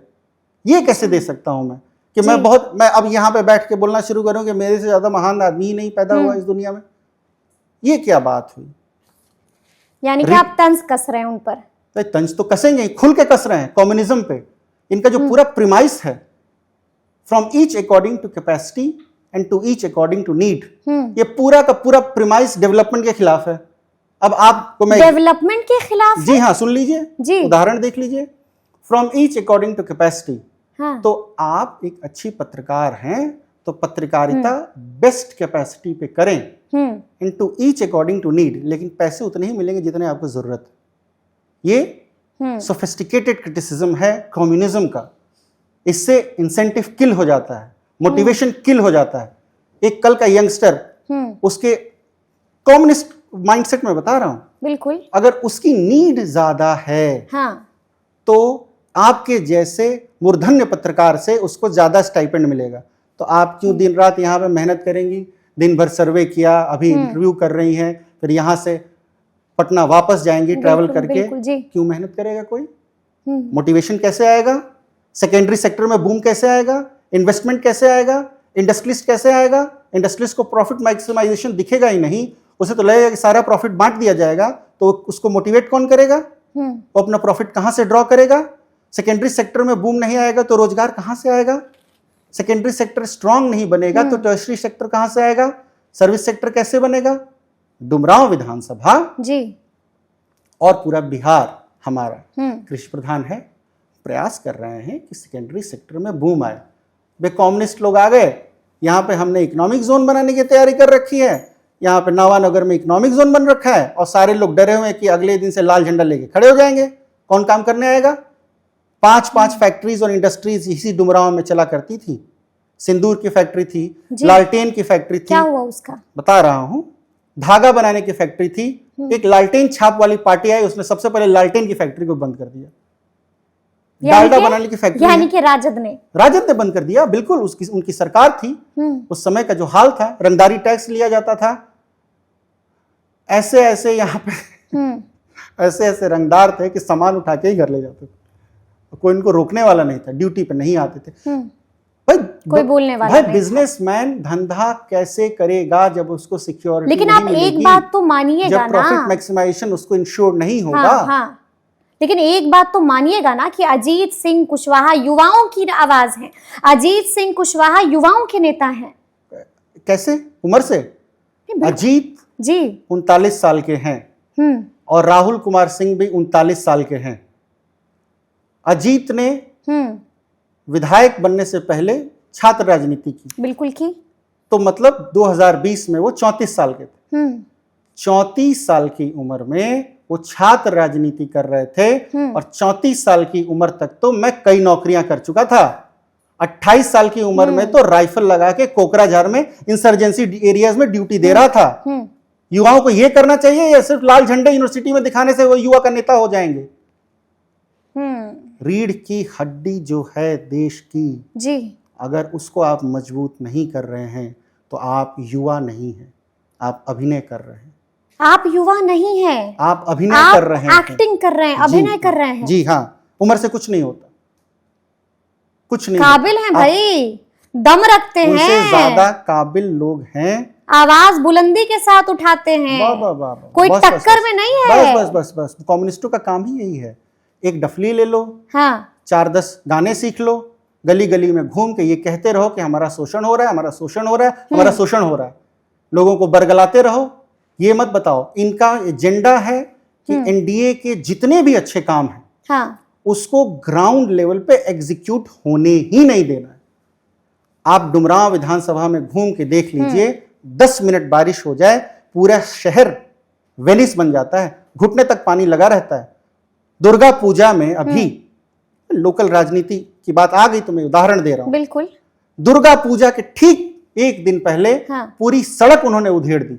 ये कैसे दे सकता हूं मैं कि मैं अब यहाँ पे बैठ के बोलना शुरू करूं कि मेरे से ज्यादा महान आदमी ही नहीं पैदा हुआ इस दुनिया में। ये क्या बात हुई? यानी कि आप तंज कस रहे हैं उन पर। तो तंज तो कसेंगे, खुल के कस रहे हैं कम्युनिज्म पे। इनका जो पूरा प्रीमाइस है, from each according to capacity and to each according to need, ये पूरा का पूरा प्रीमाइस डेवलपमेंट के खिलाफ है। अब आपको मैं डेवलपमेंट के खिलाफ? जी हाँ, सुन लीजिए, उदाहरण देख लीजिए। From each according to capacity, तो आप एक अच्छी पत्रकार हैं तो पत्रकारिता बेस्ट कैपेसिटी पे करें, into each according to need, लेकिन पैसे उतने ही मिलेंगे जितने आपको जरूरत है। ये सोफिस्टिकेटेड क्रिटिसिज्म है कम्युनिज्म का। इससे इंसेंटिव किल हो जाता है, मोटिवेशन किल हो जाता है। एक कल का यंगस्टर उसके कम्युनिस्ट माइंडसेट में बता रहा हूं, बिल्कुल, अगर उसकी नीड ज्यादा है तो आपके जैसे मूर्धन्य पत्रकार से उसको ज्यादा स्टाइपेंड मिलेगा। तो आप क्यों दिन रात यहाँ पे मेहनत करेंगी? दिन भर सर्वे किया, अभी इंटरव्यू कर रही हैं, फिर यहाँ से पटना वापस जाएंगी ट्रैवल करके, क्यों मेहनत करेगा कोई? मोटिवेशन कैसे आएगा? सेकेंडरी सेक्टर में बूम कैसे आएगा? इन्वेस्टमेंट कैसे आएगा? इंडस्ट्रियलिस्ट कैसे आएगा? इंडस्ट्रियलिस्ट को प्रॉफिट मैक्सिमाइजेशन दिखेगा ही नहीं, उसे तो लगेगा कि सारा प्रॉफिट बांट दिया जाएगा, तो उसको मोटिवेट कौन करेगा? वो अपना प्रॉफिट कहाँ से ड्रॉ करेगा? सेकेंडरी सेक्टर में बूम नहीं आएगा तो रोजगार कहाँ से आएगा? सेकेंडरी सेक्टर स्ट्रांग नहीं बनेगा तो टर्शरी सेक्टर कहाँ से आएगा? सर्विस सेक्टर कैसे बनेगा? डुमरांव विधानसभा जी और पूरा बिहार हमारा कृषि प्रधान है, प्रयास कर रहे हैं कि सेकेंडरी सेक्टर में बूम आए। वे कम्युनिस्ट लोग आ गए, यहाँ पे हमने इकोनॉमिक जोन बनाने की तैयारी कर रखी है, यहाँ पे नवानगर में इकोनॉमिक जोन बन रखा है, और सारे लोग डरे हुए हैं कि अगले दिन से लाल झंडा लेके खड़े हो जाएंगे। कौन काम करने आएगा? 5 फैक्ट्रीज और इंडस्ट्रीज इसी डुमरांव में चला करती थी। सिंदूर की फैक्ट्री थी, लालटेन की फैक्ट्री थी, क्या हुआ उसका बता रहा हूं, धागा बनाने की फैक्ट्री थी। एक लालटेन छाप वाली पार्टी आई, उसने सबसे पहले लालटेन की फैक्ट्री को बंद कर दिया। डालडा बनाने की फैक्ट्री, यानी कि राजद ने बंद कर दिया। बिल्कुल, उनकी सरकार थी, उस समय का जो हाल था, रंगदारी टैक्स लिया जाता था। ऐसे ऐसे यहाँ पे ऐसे ऐसे रंगदार थे कि सामान उठा के ही घर ले जाते थे, कोई इनको रोकने वाला नहीं था, ड्यूटी पे नहीं आते थे। भाई कोई बोलने वाला नहीं। बिजनेसमैन धंधा कैसे करेगा जब उसको सिक्योरिटी लेकिन आप एक बात तो मानिएगा जब प्रॉफिट मैक्सिमाइजेशन उसको इंश्योर नहीं होगा। हाँ। लेकिन एक बात तो मानिएगा ना कि अजीत सिंह कुशवाहा युवाओं की आवाज है, अजीत सिंह कुशवाहा युवाओं के नेता हैं। कैसे उम्र से? अजीत जी 39 साल के हैं और राहुल कुमार सिंह भी 39 साल के हैं। अजीत ने विधायक बनने से पहले छात्र राजनीति की, बिल्कुल की, तो मतलब 2020 में वो 34 साल के थे। 34 साल की उम्र में वो छात्र राजनीति कर रहे थे और 34 साल की उम्र तक तो मैं कई नौकरियां कर चुका था। 28 साल की उम्र में तो राइफल लगा के कोकराझार में इंसर्जेंसी एरियाज में ड्यूटी दे रहा था। युवाओं को ये करना चाहिए या सिर्फ लाल झंडे यूनिवर्सिटी में दिखाने से वो युवा का नेता हो जाएंगे? रीढ़ की हड्डी जो है देश की जी, अगर उसको आप मजबूत नहीं कर रहे हैं तो आप युवा नहीं हैं, आप अभिनय कर रहे हैं। आप युवा नहीं हैं, आप अभिनय कर रहे हैं, एक्टिंग कर रहे हैं, अभिनय कर रहे हैं। जी हाँ, उम्र से कुछ नहीं होता, कुछ नहीं। काबिल हैं भाई, दम रखते हैं, उनसे ज्यादा काबिल लोग हैं, आवाज बुलंदी के साथ उठाते हैं। वाह वाह वाह, कोई टक्कर में नहीं है। बस बस बस बस, कम्युनिस्टों का काम ही यही है। एक डफली ले लो, हाँ, 4-10 गाने सीख लो, गली गली में घूम के ये कहते रहो कि हमारा शोषण हो रहा है, हमारा शोषण हो रहा है, हमारा शोषण हो रहा है, लोगों को बरगलाते रहो। ये मत बताओ इनका एजेंडा है कि एनडीए के जितने भी अच्छे काम हैं, हाँ, उसको ग्राउंड लेवल पे एग्जीक्यूट होने ही नहीं देना है। आप डुमरांव विधानसभा में घूम के देख लीजिए, 10 मिनट बारिश हो जाए पूरा शहर वेनिस बन जाता है, घुटने तक पानी लगा रहता है। दुर्गा पूजा में अभी लोकल राजनीति की बात आ गई तो मैं उदाहरण दे रहा हूं। बिल्कुल, दुर्गा पूजा के ठीक एक दिन पहले पूरी सड़क उन्होंने उधेड़ दी,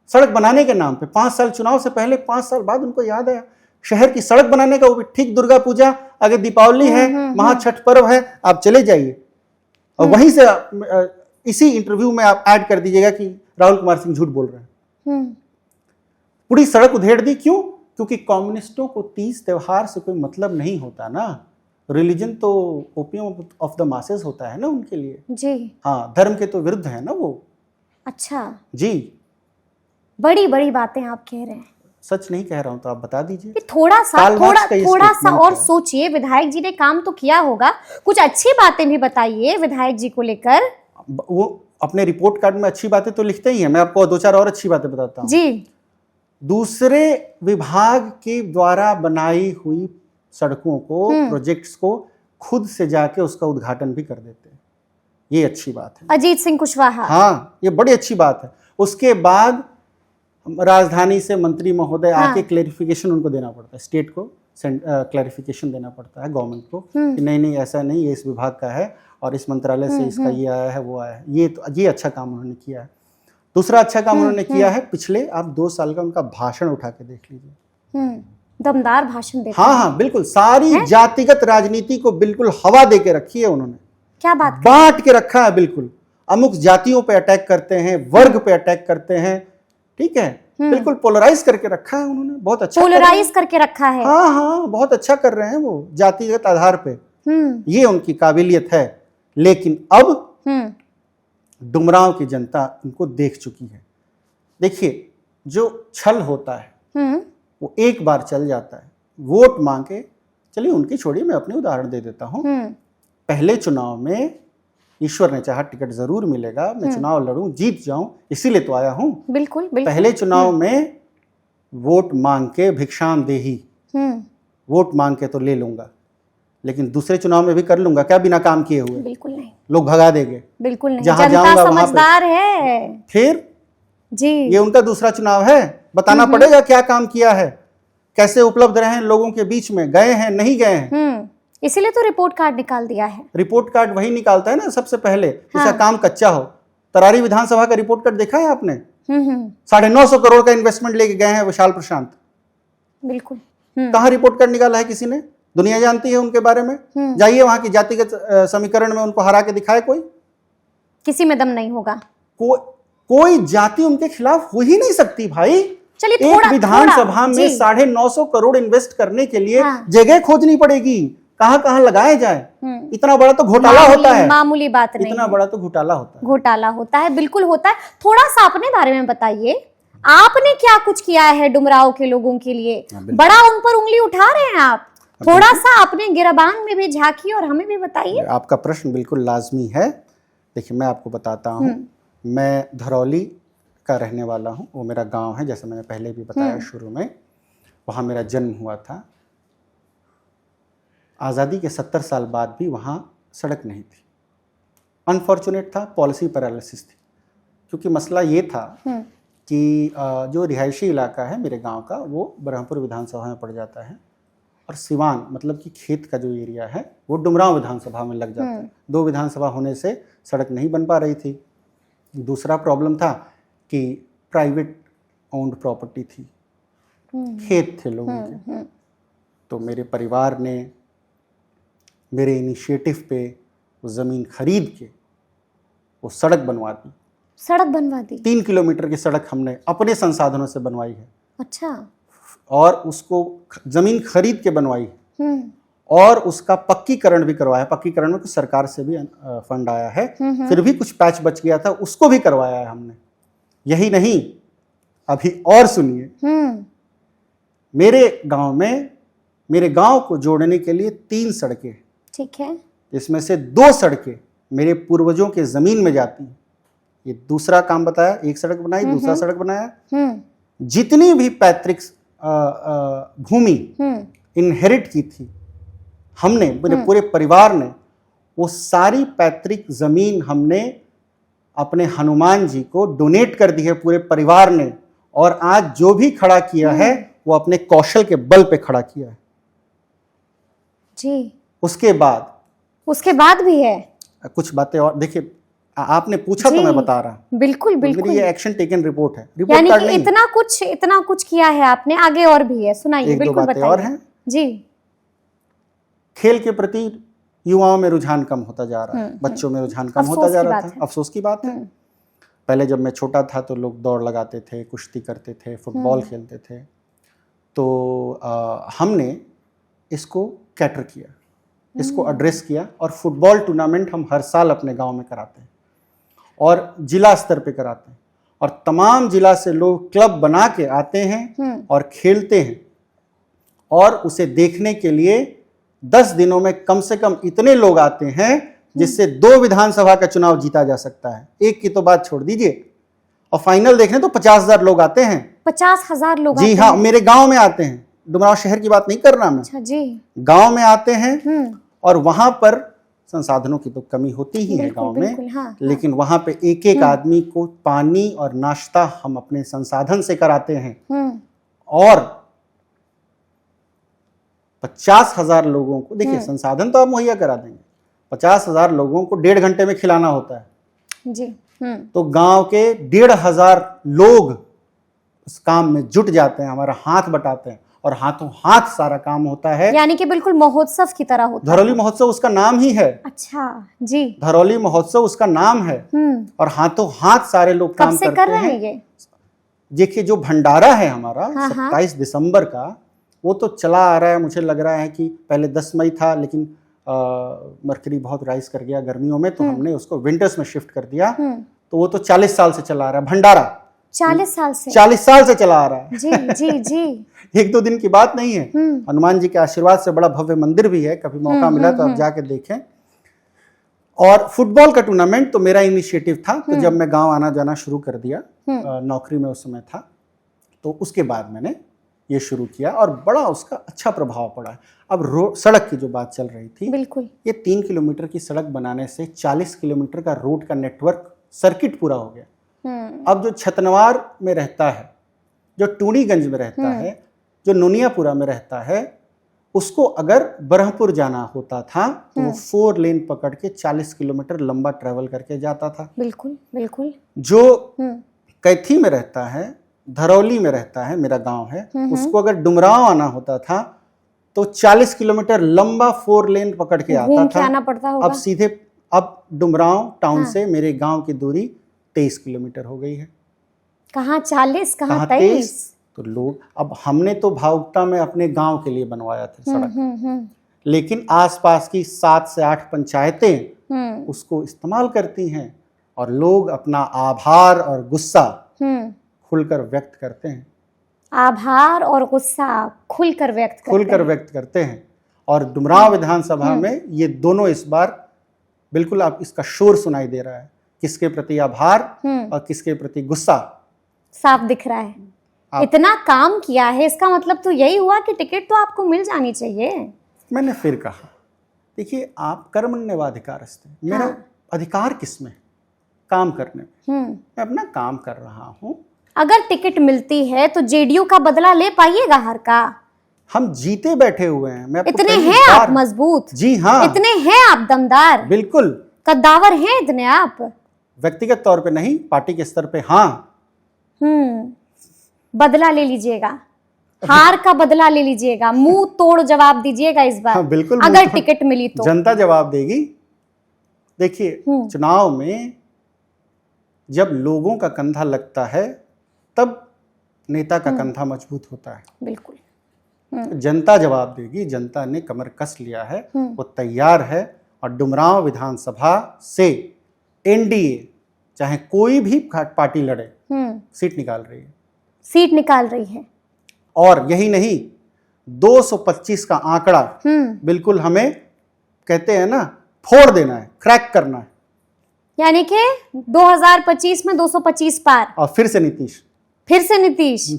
सड़क बनाने के नाम पे। 5 साल चुनाव से पहले, 5 साल बाद उनको याद आया शहर की सड़क बनाने का, वो भी ठीक दुर्गा पूजा, आगे दीपावली है, महाछठ पर्व है, आप चले जाइए। और वहीं से इसी इंटरव्यू में आप ऐड कर दीजिएगा कि राहुल कुमार सिंह झूठ बोल रहे हैं। पूरी सड़क उधेड़ दी, क्यों? क्योंकि कम्युनिस्टों को तीज त्योहार से कोई मतलब नहीं होता ना। रिलीजन तो ओपियम ऑफ द मासेस होता है ना उनके लिए जी। हाँ, धर्म के तो विरुद्ध है ना वो। अच्छा जी, बड़ी बड़ी बातें आप कह रहे हैं। सच नहीं कह रहा हूं तो आप बता दीजिए। थोड़ा सा और सोचिए, विधायक जी ने काम तो किया होगा, कुछ अच्छी बातें भी बताइए विधायक जी को लेकर। वो अपने रिपोर्ट कार्ड में अच्छी बातें तो लिखते ही हैं, मैं आपको 2-4 और अच्छी बातें बताता हूँ जी। दूसरे विभाग के द्वारा बनाई हुई सड़कों को, प्रोजेक्ट्स को खुद से जाके उसका उद्घाटन भी कर देते हैं, ये अच्छी बात है। अजीत सिंह कुशवाहा, हाँ, ये बड़ी अच्छी बात है। उसके बाद राजधानी से मंत्री महोदय आके क्लैरिफिकेशन उनको देना पड़ता है, स्टेट को क्लैरिफिकेशन देना पड़ता है गवर्नमेंट को कि नहीं नहीं ऐसा नहीं, ये इस विभाग का है और इस मंत्रालय से इसका ये आया है, वो आया है। ये अच्छा काम उन्होंने किया है। दूसरा अच्छा काम उन्होंने किया है, पिछले आप 2 साल का उनका भाषण उठा के देख लीजिए, दमदार भाषण देते हाँ हाँ, बिल्कुल सारी जातिगत राजनीति को बिल्कुल हवा दे के रखी है उन्होंने। क्या बात, बांट के रखा है बिल्कुल। अमुक जातियों पे अटैक करते हैं, वर्ग पे अटैक करते हैं, ठीक है, बिल्कुल पोलराइज करके रखा है उन्होंने। बहुत अच्छा पोलराइज करके रखा है। हाँ हाँ, बहुत अच्छा कर रहे हैं वो जातिगत आधार पे, ये उनकी काबिलियत है। लेकिन अब डुमरांव की जनता उनको देख चुकी है। देखिए, जो छल होता है वो एक बार चल जाता है, वोट मांग के। चलिए उनकी छोड़िए, मैं अपनी उदाहरण दे देता हूँ। पहले चुनाव में ईश्वर ने चाहा टिकट जरूर मिलेगा, मैं चुनाव लड़ूं, जीत जाऊं, इसीलिए तो आया हूं। बिल्कुल, बिल्कुल। पहले चुनाव में वोट मांग के भिक्षाम देही, वोट मांग के तो ले लूंगा, लेकिन दूसरे चुनाव में भी कर लूंगा क्या बिना काम किए हुए? बिल्कुल नहीं, लोग भगा देंगे। बिल्कुल नहीं, जहां जनता जाऊंगा समझदार है। फिर जी, ये उनका दूसरा चुनाव है, बताना पड़ेगा क्या काम किया है, कैसे उपलब्ध रहे हैं लोगों के बीच में, गए हैं नहीं गए हैं। इसीलिए तो रिपोर्ट कार्ड निकाल दिया है। रिपोर्ट कार्ड वही निकालता है ना सबसे पहले, जिसका काम कच्चा हो। तरारी विधानसभा का रिपोर्ट कार्ड देखा है आपने? 950 करोड़ का इन्वेस्टमेंट लेके गए हैं विशाल प्रशांत। बिल्कुल। कहाँ रिपोर्ट कार्ड निकाला है किसी ने? दुनिया जानती है उनके बारे में। जाइए वहां की जातिगत समीकरण में उनको हरा के दिखाए कोई, किसी में दम नहीं होगा। कोई जाति उनके खिलाफ हो ही नहीं सकती भाई। चलिए, एक विधानसभा में 950 करोड़ इन्वेस्ट करने के लिए जगह खोजनी पड़ेगी, कहाँ लगाया जाए। इतना बड़ा तो घोटाला होता है, मामूली बात नहीं, इतना बड़ा तो घोटाला होता है। घोटाला होता है, बिल्कुल होता है। थोड़ा सा अपने बारे में बताइए, आपने क्या कुछ किया है डुमरांव के लोगों के लिए? बड़ा उन पर उंगली उठा रहे हैं आप, थोड़ा सा अपने गिरबान में भी झांकिए और हमें भी बताइए। आपका प्रश्न बिल्कुल लाजमी है। देखिए, मैं आपको बताता हूँ, मैं धरौली का रहने वाला हूँ, वो मेरा गांव है, जैसे मैंने पहले भी बताया शुरू में, वहाँ मेरा जन्म हुआ था। आज़ादी के 70 साल बाद भी वहाँ सड़क नहीं थी। अनफॉर्चुनेट था, पॉलिसी पैरालिसिस थी। क्योंकि मसला ये था कि जो रिहायशी इलाका है मेरे गांव का वो ब्रह्मपुर विधानसभा में पड़ जाता है, और सिवान मतलब कि खेत का जो एरिया है वो डुमरांव विधानसभा में लग जाता है। 2 विधानसभा होने से सड़क नहीं बन पा रही थी। दूसरा प्रॉब्लम था कि प्राइवेट ओन्ड प्रॉपर्टी थी, खेत थे लोगों के। तो मेरे परिवार ने मेरे इनिशिएटिव पे वो ज़मीन खरीद के वो सड़क बनवा दी। सड़क बनवा दी? 3 किलोमीटर की सड़क हमने अपने संसाधनों से बनवाई है। अच्छा। और उसको ज़मीन खरीद के बनवाई है, और उसका पक्कीकरण भी करवाया। पक्कीकरण में कुछ सरकार से भी फंड आया है, फिर भी कुछ पैच बच गया था, उसको भी करवाया है हमने। यही नहीं, अभी और सुनिए, मेरे गांव में, मेरे गांव को जोड़ने के लिए 3 सड़कें, ठीक है, इसमें से 2 सड़कें मेरे पूर्वजों के जमीन में जाती हैं। ये दूसरा काम बताया, एक सड़क बनाई, दूसरा सड़क बनाया। जितनी भी पैतृक भूमि इनहेरिट की थी हमने, मेरे पूरे परिवार ने, वो सारी पैतृक जमीन हमने अपने हनुमान जी को डोनेट कर दी है, पूरे परिवार ने। और आज जो भी खड़ा किया है वो अपने कौशल के बल पे खड़ा किया है जी। उसके बाद भी है कुछ बातें और। देखिए, आपने पूछा तो मैं बता रहा हूं। बिल्कुल तो बिल्कुल, मेरी ये एक्शन टेकन रिपोर्ट है, रिपोर्ट यानी कार्ड कि नहीं। इतना कुछ किया है आपने, आगे और भी है, सुनाइए। 1-2 बातें और हैं जी। खेल के प्रति युवाओं में रुझान कम होता जा रहा है, बच्चों में रुझान कम होता जा रहा था। अफसोस की बात है। पहले जब मैं छोटा था तो लोग दौड़ लगाते थे, कुश्ती करते थे, फुटबॉल खेलते थे। तो हमने इसको कैटर किया, इसको एड्रेस किया, और फुटबॉल टूर्नामेंट हम हर साल अपने गांव में कराते हैं और जिला स्तर पे कराते हैं। और तमाम जिला से लोग क्लब बना के आते हैं और खेलते हैं, और उसे देखने के लिए 10 दिनों में कम से कम इतने लोग आते हैं जिससे 2 विधानसभा का चुनाव जीता जा सकता है। एक की तो बात छोड़ दीजिए, और फाइनल देखने तो 50,000 लोग आते हैं। 50,000 लोग? जी हाँ, मेरे गांव में आते हैं, डुमरांव शहर की बात नहीं कर रहा मैं। अच्छा जी। गांव में आते हैं, और वहां पर संसाधनों की तो कमी होती ही है गांव में, हाँ, लेकिन वहां पे एक आदमी को पानी और नाश्ता हम अपने संसाधन से कराते हैं। और 50,000 लोगों को, देखिए संसाधन तो आप मुहैया करा देंगे, 50,000 लोगों को 1.5 घंटे में खिलाना होता है जी। तो गांव के 1,500 लोग उस काम में जुट जाते हैं, हमारा हाथ बटाते हैं, और हाथों हाथ सारा काम होता है। यानी कि बिल्कुल महोत्सव की तरह होता है। धरौली महोत्सव उसका नाम ही है। अच्छा जी। धरौली महोत्सव उसका नाम है, और हाथों हाथ सारे लोग काम करते हैं। कब से कर रहे हैं ये? देखिए, जो भंडारा है हमारा 27 दिसंबर का, वो तो चला आ रहा है। मुझे लग रहा है कि पहले 10 मई था, लेकिन मर्करी बहुत राइज कर गया गर्मियों में, तो हमने उसको विंटर्स में शिफ्ट कर दिया। तो वो तो 40 साल से चला आ रहा है भंडारा। 40 साल से? 40 साल से चला आ रहा है। जी जी जी। 1-2 दिन की बात नहीं है। हनुमान जी के आशीर्वाद से बड़ा भव्य मंदिर भी है, कभी मौका मिला तो आप जाके देखें। और फुटबॉल का टूर्नामेंट तो मेरा इनिशिएटिव था। तो जब मैं गांव आना जाना शुरू कर दिया, नौकरी में उस समय था, तो उसके बाद मैंने ये शुरू किया, और बड़ा उसका अच्छा प्रभाव पड़ा है। अब सड़क की जो बात चल रही थी, बिल्कुल, ये 3 किलोमीटर की सड़क बनाने से 40 किलोमीटर का रोड का नेटवर्क सर्किट पूरा हो गया। अब जो छतनवार में रहता है, जो टूणीगंज में रहता है, जो नुनियापुरा में रहता है, उसको अगर ब्रह्मपुर जाना होता था तो वो 4 लेन पकड़ के 40 किलोमीटर लंबा ट्रेवल करके जाता था। बिल्कुल बिल्कुल। जो कैथी में रहता है, धरौली में रहता है, मेरा गांव है, उसको अगर डुमरांव आना होता था तो 40 किलोमीटर लंबा 4 लेन पकड़ के आता था। आना पड़ता होगा। अब सीधे, अब डुमरांव टाउन से मेरे गांव की दूरी 23 किलोमीटर हो गई है। कहाँ 40, कहाँ 23? तो लोग, अब हमने तो भावुकता में अपने गांव के लिए बनवाया था सड़क, लेकिन आसपास की 7 से 8 पंचायतें उसको इस्तेमाल करती हैं, और लोग अपना आभार और गुस्सा खुलकर व्यक्त करते हैं। आभार और गुस्सा खुलकर व्यक्त करते हैं। और डुमरांव विधानसभा में ये दोनों इस बार बिल्कुल, आप इसका शोर सुनाई दे रहा है, किसके प्रति आभार और किसके प्रति गुस्सा साफ दिख रहा है। इतना काम किया है, इसका मतलब तो यही हुआ कि टिकट तो आपको मिल जानी चाहिए। मैंने फिर कहा, देखिए, आप कर्मण्येवाधिकारस्ते, मेरा अधिकार किसमें? काम करने में। मैं अपना काम कर रहा हूँ, अगर टिकट मिलती है तो जेडीयू का बदला ले पाइएगा हार का? हम जीते बैठे हुए हैं। मैं आपको इतने पहली हैं आप बार- मजबूत? जी हाँ, इतने हैं आप दमदार? बिल्कुल। कद्दावर हैं इतने आप? व्यक्तिगत तौर पे नहीं, पार्टी के स्तर पे हाँ। बदला ले लीजिएगा, हार का बदला ले लीजिएगा, मुंह तोड़ जवाब दीजिएगा इस बार। हाँ, बिल्कुल। अगर टिकट मिली तो जनता जवाब देगी। देखिए, चुनाव में जब लोगों का कंधा लगता है तब नेता का कंधा मजबूत होता है। बिल्कुल। जनता जवाब देगी। जनता ने कमर कस लिया है, वो तैयार है और डुमरांव विधानसभा से एनडीए चाहे कोई भी पार्टी लड़े सीट निकाल रही है। सीट निकाल रही है। और यही नहीं, 225 का आंकड़ा बिल्कुल हमें कहते हैं ना, फोड़ देना है, क्रैक करना है। यानी कि 2025 में 225 पार। और फिर से नीतीश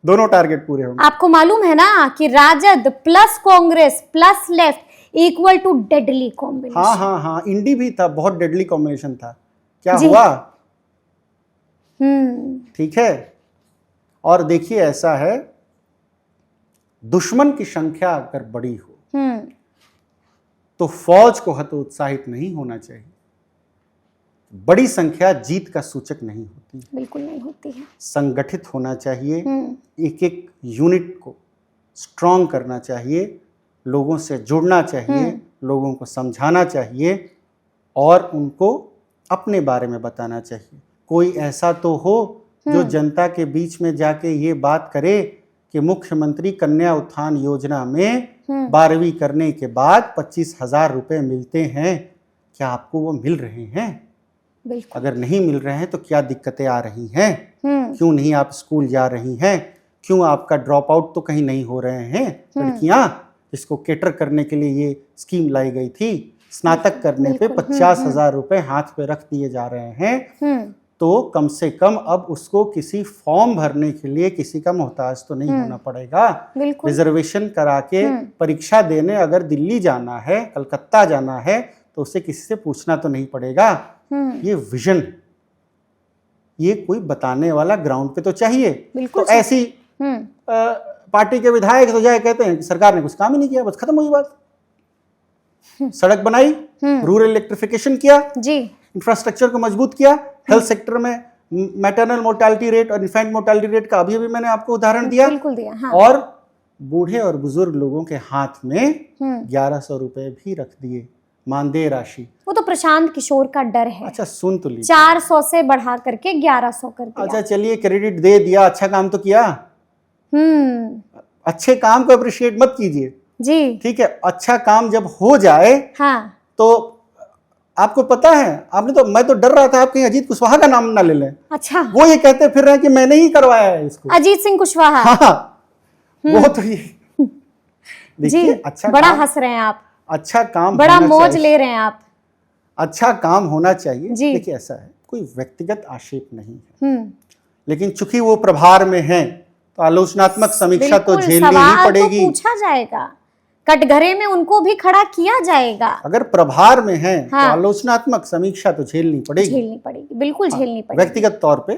दोनों टारगेट पूरे होंगे। आपको मालूम है ना कि Rajad plus Congress plus left equal to deadly combination. हाँ हाँ हाँ, इंडी भी था, बहुत डेडली कॉम्बिनेशन था। क्या जी। हुआ? ठीक है। और देखिए, ऐसा है, दुश्मन की संख्या अगर बड़ी हो तो फौज को हतोत्साहित नहीं होना चाहिए। बड़ी संख्या जीत का सूचक नहीं होती, बिल्कुल नहीं होती है। संगठित होना चाहिए, एक एक यूनिट को स्ट्रांग करना चाहिए, लोगों से जुड़ना चाहिए, लोगों को समझाना चाहिए और उनको अपने बारे में बताना चाहिए। कोई ऐसा तो हो जो जनता के बीच में जाके ये बात करे कि मुख्यमंत्री कन्या उत्थान योजना में 12वीं करने के बाद 25,000 रुपए मिलते हैं, क्या आपको वो मिल रहे हैं? बिल्कुल। अगर नहीं मिल रहे हैं तो क्या दिक्कतें आ रही हैं? क्यों नहीं आप स्कूल जा रही हैं? क्यों आपका ड्रॉप आउट तो कहीं नहीं हो रहे हैं? लड़कियां, जिसको केटर करने के लिए ये स्कीम लाई गई थी, स्नातक करने पे 50,000 रुपए हाथ पे रख दिए जा रहे हैं। तो कम से कम अब उसको किसी फॉर्म भरने के लिए किसी का मोहताज तो नहीं होना पड़ेगा। रिजर्वेशन करा के परीक्षा देने अगर दिल्ली जाना है, कलकत्ता जाना है, तो उसे किसी से पूछना तो नहीं पड़ेगा। ये विजन, ये कोई बताने वाला ग्राउंड पे तो चाहिए। तो ऐसी पार्टी के विधायक तो जाए कहते हैं कि सरकार ने कुछ काम ही नहीं किया, बस खत्म हुई बात। सड़क बनाई, रूरल इलेक्ट्रिफिकेशन किया जी, इंफ्रास्ट्रक्चर को मजबूत किया, हेल्थ सेक्टर में मैटरनल मोर्टालिटी रेट और इन्फेंट मोर्टालिटी रेट का अभी मैंने आपको उदाहरण दिया। बिल्कुल दिया, हाँ। और बूढ़े और बुजुर्ग लोगों के हाथ में 1100 रुपए भी रख दिए, मानदेय राशि। वो तो प्रशांत किशोर का डर है। अच्छा, सुन तो लीजिए, 400 से बढ़ा करके 1100 कर दिया। अच्छा चलिए, क्रेडिट दे दिया, अच्छा काम तो किया। अच्छे काम को अप्रिशिएट मत कीजिए जी, ठीक है। अच्छा काम जब हो जाए, हाँ, तो आपको पता है, मैं तो डर रहा था आप कहीं अजीत कुशवाहा का नाम ना ले लें। अच्छा, वो ये कहते फिर रहे हैं कि मैंने ही करवाया है इसको, अजीत सिंह कुशवाहा। हाँ, वो तो ये देखिए, अच्छा बड़ा हंस रहे हैं आप, अच्छा काम, बड़ा मौज ले रहे हैं आप। अच्छा काम होना चाहिए। देखिए, ऐसा है, कोई व्यक्तिगत आक्षेप नहीं है, लेकिन चूंकि वो प्रभार में है तो आलोचनात्मक समीक्षा तो झेलनी ही पड़ेगी। तो पूछा जाएगा, कटघरे में उनको भी खड़ा किया जाएगा। अगर प्रभार में है तो आलोचनात्मक समीक्षा तो झेलनी पड़ेगी, बिल्कुल झेलनी पड़ेगी, व्यक्तिगत तौर पे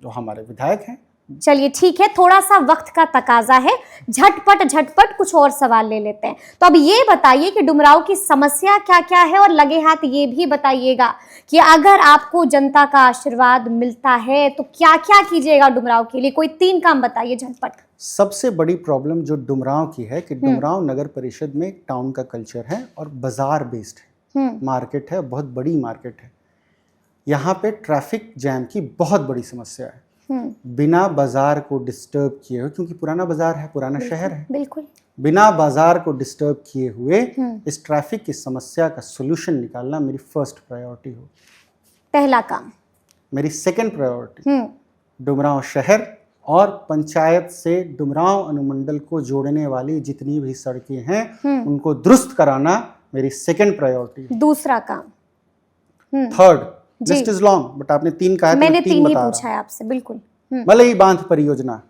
जो हमारे विधायक हैं। चलिए ठीक है, थोड़ा सा वक्त का तकाजा है, झटपट कुछ और सवाल ले लेते हैं। तो अब ये बताइए कि डुमरांव की समस्या क्या क्या है, और लगे हाथ ये भी बताइएगा कि अगर आपको जनता का आशीर्वाद मिलता है तो क्या क्या कीजिएगा डुमरांव के लिए। कोई 3 काम बताइए झटपट। सबसे बड़ी प्रॉब्लम जो डुमरांव की है कि डुमरांव नगर परिषद में टाउन का कल्चर है और बाजार बेस्ड है, मार्केट है, बहुत बड़ी मार्केट है। यहाँ पे ट्रैफिक जैम की बहुत बड़ी समस्या है, बिना बाजार को डिस्टर्ब किए हुए, क्योंकि पुराना बाजार है, पुराना शहर है, बिल्कुल बिना बाजार को डिस्टर्ब किए हुए इस ट्रैफिक की समस्या का सॉल्यूशन निकालना मेरी फर्स्ट प्रायोरिटी हो, पहला काम। मेरी सेकंड प्रायोरिटी डुमरांव शहर और पंचायत से डुमरांव अनुमंडल को जोड़ने वाली जितनी भी सड़कें हैं उनको दुरुस्त कराना मेरी सेकंड प्रायोरिटी। दूसरा काम। Third, list is long, but आपने 3 कहा, मैंने 3 ही पूछा है आपसे। बिल्कुल। मलई बांध परियोजना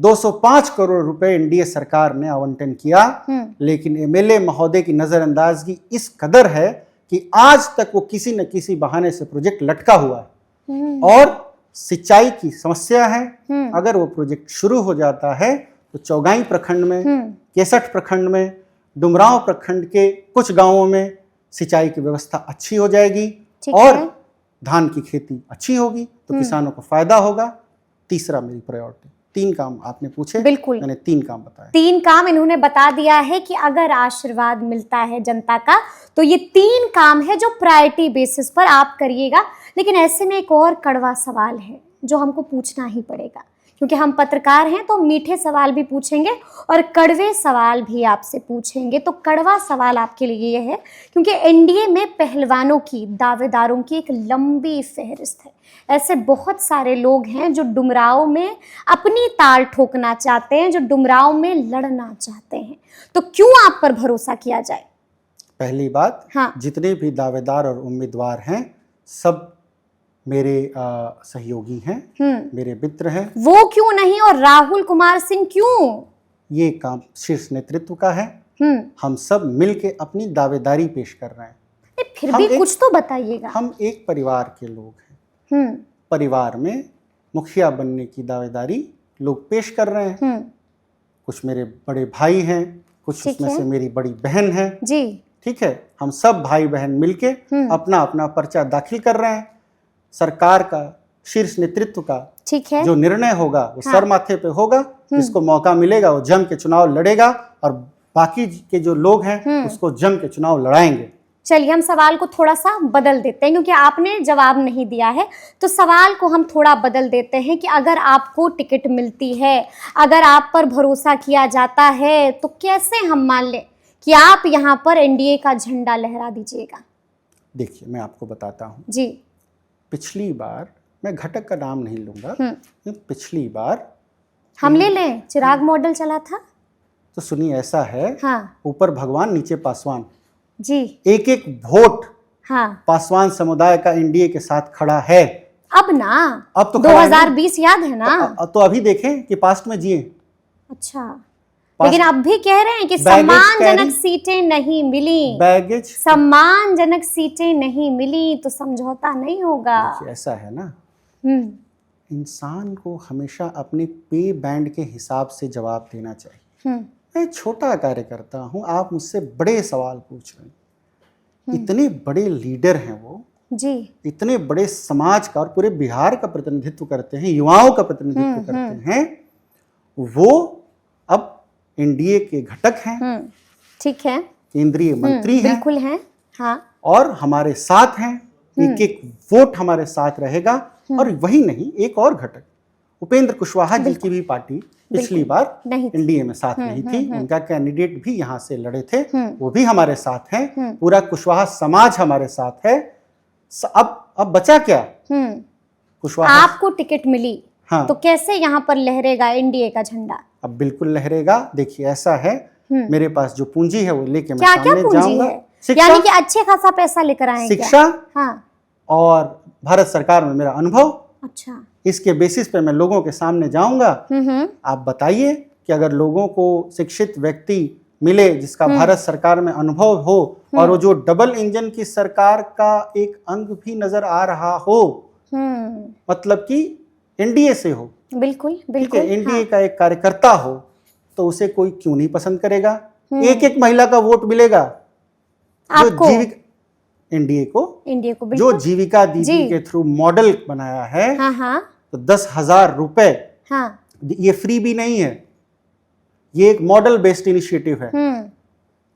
205 करोड़ रुपए एनडीए सरकार ने आवंटन किया, लेकिन एमएलए महोदय की नजरअंदाजगी इस कदर है कि आज तक वो किसी न किसी बहाने से प्रोजेक्ट लटका हुआ है और सिंचाई की समस्या है। अगर वो प्रोजेक्ट शुरू हो जाता है तो चौगाई प्रखंड में, केसठ प्रखंड में, डुमरांव प्रखंड के कुछ गांवों में सिंचाई की व्यवस्था अच्छी हो जाएगी और धान की खेती अच्छी होगी तो किसानों को फायदा होगा। तीसरा मेरी प्रायोरिटी, 3 काम आपने पूछे, बिल्कुल मैंने 3 काम बताए। 3 काम इन्होंने बता दिया है कि अगर आशीर्वाद मिलता है जनता का तो ये 3 काम है जो प्रायोरिटी बेसिस पर आप करिएगा। लेकिन ऐसे में एक और कड़वा सवाल है जो हमको पूछना ही पड़ेगा, क्योंकि हम पत्रकार हैं तो मीठे सवाल भी पूछेंगे और कड़वे सवाल भी आपसे पूछेंगे। तो कड़वा सवाल आपके लिए ये है, क्योंकि एनडीए में पहलवानों की, दावेदारों की एक लंबी फहरिस्त है। ऐसे बहुत सारे लोग हैं जो डुमराव में अपनी ताल ठोकना चाहते हैं, जो डुमराव में लड़ना चाहते हैं। तो क्यों आप पर भरोसा किया जाए? पहली बात, हाँ, जितने भी दावेदार और उम्मीदवार हैं सब मेरे सहयोगी हैं, मेरे मित्र हैं। वो क्यों नहीं और राहुल कुमार सिंह क्यों? ये काम शीर्ष नेतृत्व का है। हम सब मिलके अपनी दावेदारी पेश कर रहे हैं। फिर भी कुछ तो बताइएगा। हम एक परिवार के लोग हैं। परिवार में मुखिया बनने की दावेदारी लोग पेश कर रहे हैं। कुछ मेरे बड़े भाई हैं, कुछ उसमें से मेरी बड़ी बहन है जी। ठीक है, हम सब भाई बहन मिलके अपना अपना पर्चा दाखिल कर रहे हैं। सरकार का, शीर्ष नेतृत्व का ठीक है, जो निर्णय होगा वो सर माथे पे होगा। जिसको मौका मिलेगा वो जम के चुनाव लड़ेगा और बाकी के जो लोग हैं उसको जम के चुनाव लड़ाएंगे। चलिए हम सवाल को थोड़ा सा बदल देते हैं, क्योंकि आपने जवाब नहीं दिया है तो सवाल को हम थोड़ा बदल देते हैं कि अगर आपको टिकट मिलती है, अगर आप पर भरोसा किया जाता है, तो कैसे हम मान लें कि आप यहाँ पर एनडीए का झंडा लहरा दीजिएगा? देखिए मैं आपको बताता हूँ जी। पिछली बार, मैं घटक का नाम नहीं लूंगा, पिछली बार हम ले लें, चिराग मॉडल चला था। तो सुनिए, ऐसा है, हाँ, ऊपर भगवान नीचे पासवान जी। एक एक वोट हाँ, पासवान समुदाय का एनडीए के साथ खड़ा है। अब ना, अब तो 2020 याद है ना? तो अभी देखें कि पास्ट में जिए। अच्छा, लेकिन अब भी कह रहे हैं कि सम्मानजनक सीटें नहीं मिली, बैगेज सम्मानजनक सीटें नहीं मिली तो समझौता नहीं होगा। ऐसा है ना, इंसान को हमेशा अपने पे बैंड के हिसाब से जवाब देना चाहिए। मैं छोटा कार्यकर्ता हूं, आप मुझसे बड़े सवाल पूछ रहे हैं। इतने बड़े लीडर हैं वो जी, इतने बड़े समाज का और पूरे बिहार का प्रतिनिधित्व करते हैं, युवाओं का प्रतिनिधित्व करते हैं। वो अब एनडीए के घटक हैं, ठीक है, केंद्रीय मंत्री हैं, बिल्कुल हैं, हाँ, और हमारे साथ हैं। एक एक वोट हमारे साथ रहेगा। और वही नहीं, एक और घटक, उपेंद्र कुशवाहा जी की भी पार्टी पिछली बार एनडीए में साथ नहीं थी, उनका कैंडिडेट भी यहाँ से लड़े थे, वो भी हमारे साथ हैं। पूरा कुशवाहा समाज हमारे साथ है। अब बचा क्या? कुशवाहा, आपको टिकट मिली, हाँ, तो कैसे यहाँ पर लहरेगा एनडीए का झंडा? अब बिल्कुल लहरेगा। देखिए ऐसा है, मेरे पास जो पूंजी है वो लेके मैं सामने जाऊंगा। यानी कि अच्छे खासा पैसा लेकर आएंगे। शिक्षा, हाँ, और भारत सरकार में मेरा अनुभव, अच्छा, इसके बेसिस पे मैं लोगों के सामने जाऊंगा। आप बताइए कि अगर लोगों को शिक्षित व्यक्ति मिले जिसका भारत सरकार में अनुभव हो और वो जो डबल इंजन की सरकार का एक अंग भी नजर आ रहा हो, मतलब कि एनडीए से हो, बिल्कुल बिल्कुल, एनडीए का एक कार्यकर्ता हो, तो उसे कोई क्यों नहीं पसंद करेगा? एक एक महिला का वोट मिलेगा आपको, एनडीए को जो जीविका दीदी के थ्रू मॉडल बनाया है। हाँ, तो 10,000 रुपए, हाँ, ये फ्री भी नहीं है, ये एक मॉडल बेस्ड इनिशिएटिव है।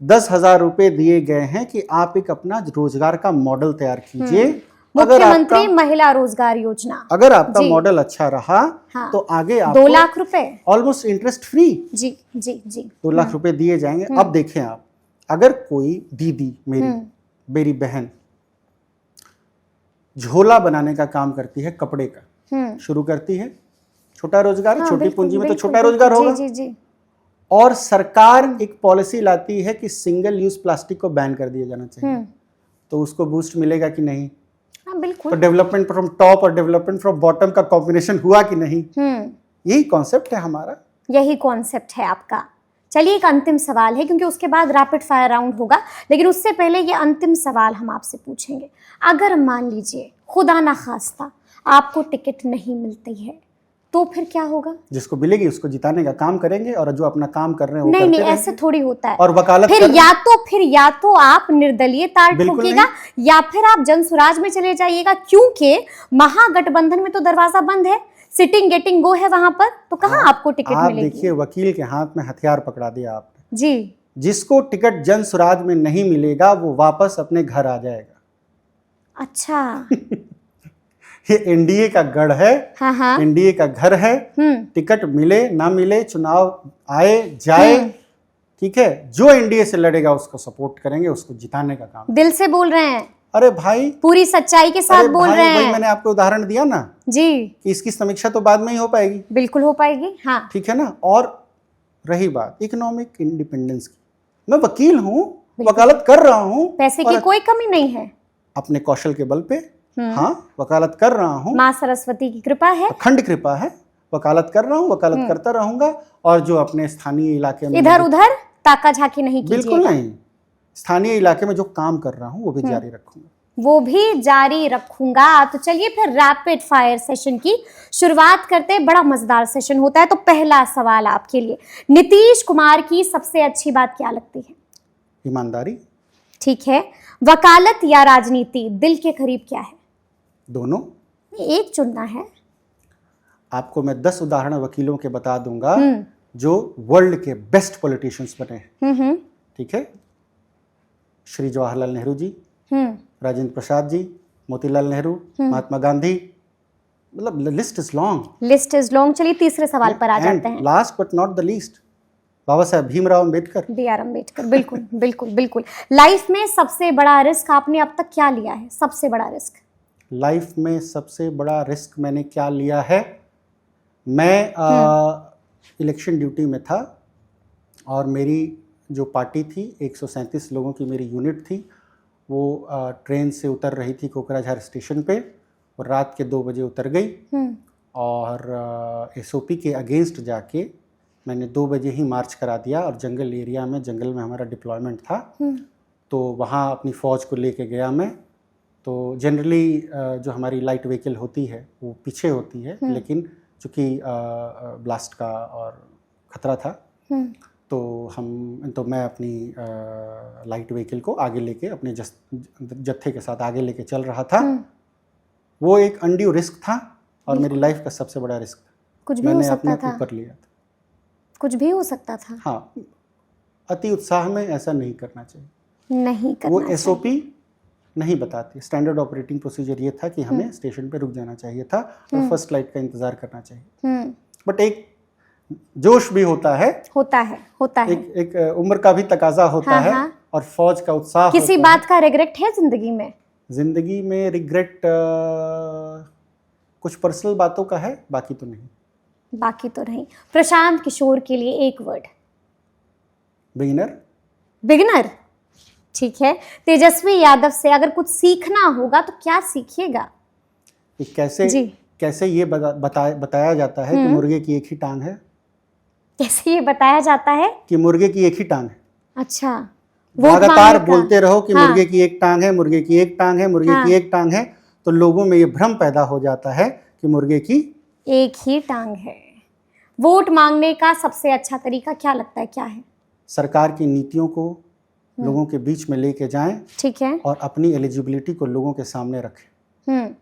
10,000 रुपए दिए गए हैं कि आप एक अपना रोजगार का मॉडल तैयार कीजिए। मुख्यमंत्री महिला रोजगार योजना, अगर आपका मॉडल अच्छा रहा, हाँ, तो आगे आपको 2 लाख रुपए ऑलमोस्ट इंटरेस्ट फ्री, जी जी जी, 2 लाख रुपए दिए जाएंगे। अब देखें आप, अगर कोई दीदी, मेरी बहन झोला बनाने का काम करती है, कपड़े का शुरू करती है, छोटा रोजगार, हाँ, छोटी पूंजी में तो छोटा रोजगार होगा, जी जी, और सरकार एक पॉलिसी लाती है कि सिंगल यूज प्लास्टिक को बैन कर दिया जाना चाहिए, तो उसको बूस्ट मिलेगा कि नहीं? हाँ, बिल्कुल। तो डेवलपमेंट फ्रॉम टॉप और डेवलपमेंट फ्रॉम बॉटम का कॉम्बिनेशन हुआ कि नहीं? यही कॉन्सेप्ट है हमारा, यही कॉन्सेप्ट है आपका। चलिए एक अंतिम सवाल है, क्योंकि उसके बाद रैपिड फायर राउंड होगा, लेकिन उससे पहले ये अंतिम सवाल हम आपसे पूछेंगे। अगर मान लीजिए खुदा ना खास्ता आपको टिकट नहीं मिलती है तो फिर क्या होगा? जिसको मिलेगी उसको जिताने का काम करेंगे, और जो अपना काम कर रहे हैं वो नहीं करते नहीं, रहेंगे। ऐसे थोड़ी होता है। और वकालत फिर या तो आप निर्दलीय ताल बिल्कुल ठोकिएगा या फिर आप जनसुराज में चले जाइएगा, क्योंकि महागठबंधन में तो दरवाजा बंद है, सिटिंग गेटिंग गो है वहां पर, तो कहाँ आपको टिकट आप मिलेगी? देखिए, वकील के हाथ में हथियार पकड़ा दिया आपने। जी, जिसको टिकट जन सुराज में नहीं मिलेगा वो वापस अपने घर आ जाएगा। अच्छा। ये एनडीए का गढ़ है, हाँ हाँ। एनडीए का घर है। टिकट मिले ना मिले, चुनाव आए जाए, ठीक है, जो एनडीए से लड़ेगा उसको सपोर्ट करेंगे, उसको जिताने का काम। दिल से बोल रहे हैं, अरे भाई, पूरी सच्चाई के साथ अरे बोल भाई, रहे वही हैं मैंने आपको उदाहरण दिया ना जी। कि इसकी समीक्षा तो बाद में ही हो पाएगी। बिल्कुल हो पाएगी, हाँ। ठीक है ना। और रही बात इकोनॉमिक इंडिपेंडेंस की, मैं वकील हूँ, वकालत कर रहा हूँ, पैसे की कोई कमी नहीं है, अपने कौशल के बल पे हाँ वकालत कर रहा हूँ, माँ सरस्वती की कृपा है, अखंड कृपा है, वकालत कर रहा हूँ, वकालत करता रहूंगा। और जो अपने स्थानीय इलाके में इधर उधर ताका झाकी नहीं बिल्कुल कीजिएगा। नहीं, स्थानीय इलाके में जो काम कर रहा हूँ वो भी जारी रखूंगा, वो भी जारी रखूंगा। तो चलिए फिर रैपिड फायर सेशन की शुरुआत करते हैं। बड़ा मजेदार सेशन होता है। तो पहला सवाल आपके लिए, नीतीश कुमार की सबसे अच्छी बात क्या लगती है? ईमानदारी। ठीक है। वकालत या राजनीति, दिल के करीब क्या है? दोनों। एक चुनना है। आपको मैं 10 उदाहरण वकीलों के बता दूंगा जो वर्ल्ड के बेस्ट पॉलिटिशियंस बने हैं। ठीक है, श्री जवाहरलाल नेहरू जी, राजेंद्र प्रसाद जी, मोतीलाल नेहरू, महात्मा गांधी, मतलब list is long. List is long. चलिए तीसरे सवाल पर आ जाते हैं। Last but not the least, Baba Saheb Bhimrao Ambedkar. B.R. Ambedkar. बिल्कुल बिल्कुल बिल्कुल। लाइफ में सबसे बड़ा रिस्क आपने अब तक क्या लिया है? सबसे बड़ा रिस्क लाइफ में सबसे बड़ा रिस्क मैंने क्या लिया है? मैं इलेक्शन ड्यूटी में था और मेरी जो पार्टी थी, 137 लोगों की मेरी यूनिट थी, वो ट्रेन से उतर रही थी कोकराझार स्टेशन पे और रात के 2 बजे उतर गई। और एसओपी के अगेंस्ट जाके मैंने 2 बजे ही मार्च करा दिया और जंगल एरिया में, जंगल में हमारा डिप्लॉयमेंट था, तो वहाँ अपनी फ़ौज को लेके गया मैं। तो जनरली जो हमारी लाइट व्हीकल होती है वो पीछे होती है, लेकिन चूँकि ब्लास्ट का और ख़तरा था तो मैं अपनी लाइट व्हीकल को आगे लेके अपने जत्थे के साथ आगे लेके चल रहा था। वो एक अनड्यू रिस्क था और मेरी लाइफ का सबसे बड़ा रिस्क था। कुछ भी हो सकता था, ऊपर लिया था। कुछ भी हो सकता था। हाँ, अति उत्साह में ऐसा नहीं करना चाहिए, नहीं करना वो चाहिए। एसओपी नहीं बताती। स्टैंडर्ड ऑपरेटिंग प्रोसीजर ये था कि हमें स्टेशन पे रुक जाना चाहिए था और फर्स्ट लाइट का इंतजार करना चाहिए। बट एक जोश भी होता है, एक उम्र का भी तकाजा होता है और फौज का उत्साह। किसी बात का रिग्रेट है जिंदगी में? जिंदगी में रिग्रेट कुछ पर्सनल बातों का है, बाकी तो नहीं। बाकी तो नहीं। प्रशांत किशोर के लिए एक वर्ड। बिगिनर। ठीक है। तेजस्वी यादव से अगर कुछ सीखना होगा तो क्या सीखिएगा? कैसे ये बताया जाता है कि मुर्गे की एक ही टांग है? कैसे ये बताया जाता है कि मुर्गे की एक ही टांग है? अच्छा, लगातार बोलते रहो कि मुर्गे की एक टांग है, मुर्गे की एक टांग है, मुर्गे की एक टांग है, तो लोगों में ये भ्रम पैदा हो जाता है कि मुर्गे की एक ही टांग है। वोट मांगने का सबसे अच्छा तरीका क्या लगता है, क्या है? सरकार की नीतियों को लोगों के बीच में लेके जाएं, ठीक है, और अपनी एलिजिबिलिटी को लोगों के सामने रखें।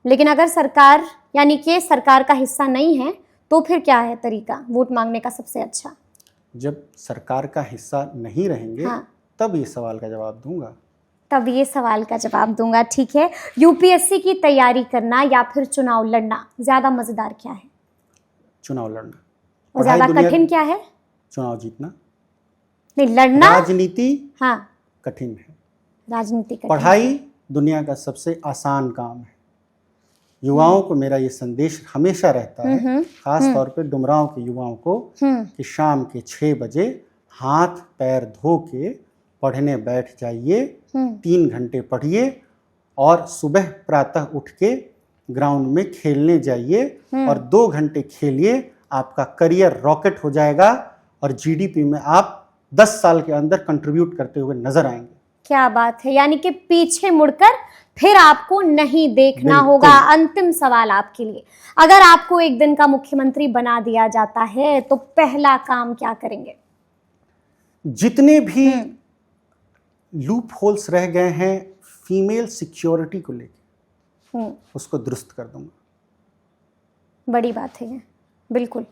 लेकिन अगर सरकार यानी कि सरकार का हिस्सा नहीं है तो फिर क्या है तरीका वोट मांगने का सबसे अच्छा? जब सरकार का हिस्सा नहीं रहेंगे तब ये सवाल का जवाब दूंगा। ठीक है। यूपीएससी की तैयारी करना या फिर चुनाव लड़ना, ज्यादा मजेदार क्या है? चुनाव लड़ना। और ज्यादा कठिन क्या है? चुनाव जीतना। नहीं, लड़ना। राजनीति कठिन है। राजनीति कठिन। पढ़ाई दुनिया का सबसे आसान काम है। युवाओं को मेरा ये संदेश हमेशा रहता है, खास तौर पे डुमरांव के युवाओं को, कि शाम के 6 बजे हाथ पैर धो के पढ़ने बैठ जाइए, 3 घंटे पढ़िए और सुबह प्रातः उठ के ग्राउंड में खेलने जाइए और 2 घंटे खेलिए। आपका करियर रॉकेट हो जाएगा और जीडीपी में आप 10 साल के अंदर कंट्रीब्यूट करते हुए नजर आएंगे। क्या बात है। यानी कि पीछे मुड़कर फिर आपको नहीं देखना बिल्कुल। होगा। अंतिम सवाल आपके लिए, अगर आपको एक दिन का मुख्यमंत्री बना दिया जाता है तो पहला काम क्या करेंगे? जितने भी लूप होल्स रह गए हैं फीमेल सिक्योरिटी को लेकर, उसको दुरुस्त कर दूंगा। बड़ी बात है ये, बिल्कुल।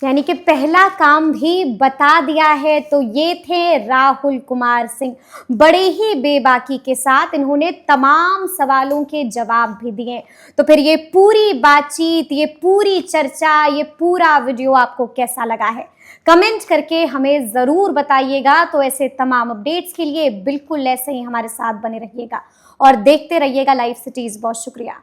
यानी कि पहला काम भी बता दिया है। तो ये थे राहुल कुमार सिंह, बड़े ही बेबाकी के साथ इन्होंने तमाम सवालों के जवाब भी दिए। तो फिर ये पूरी बातचीत, ये पूरी चर्चा, ये पूरा वीडियो आपको कैसा लगा है, कमेंट करके हमें जरूर बताइएगा। तो ऐसे तमाम अपडेट्स के लिए बिल्कुल ऐसे ही हमारे साथ बने रहिएगा और देखते रहिएगा लाइव सिटीज। बहुत शुक्रिया।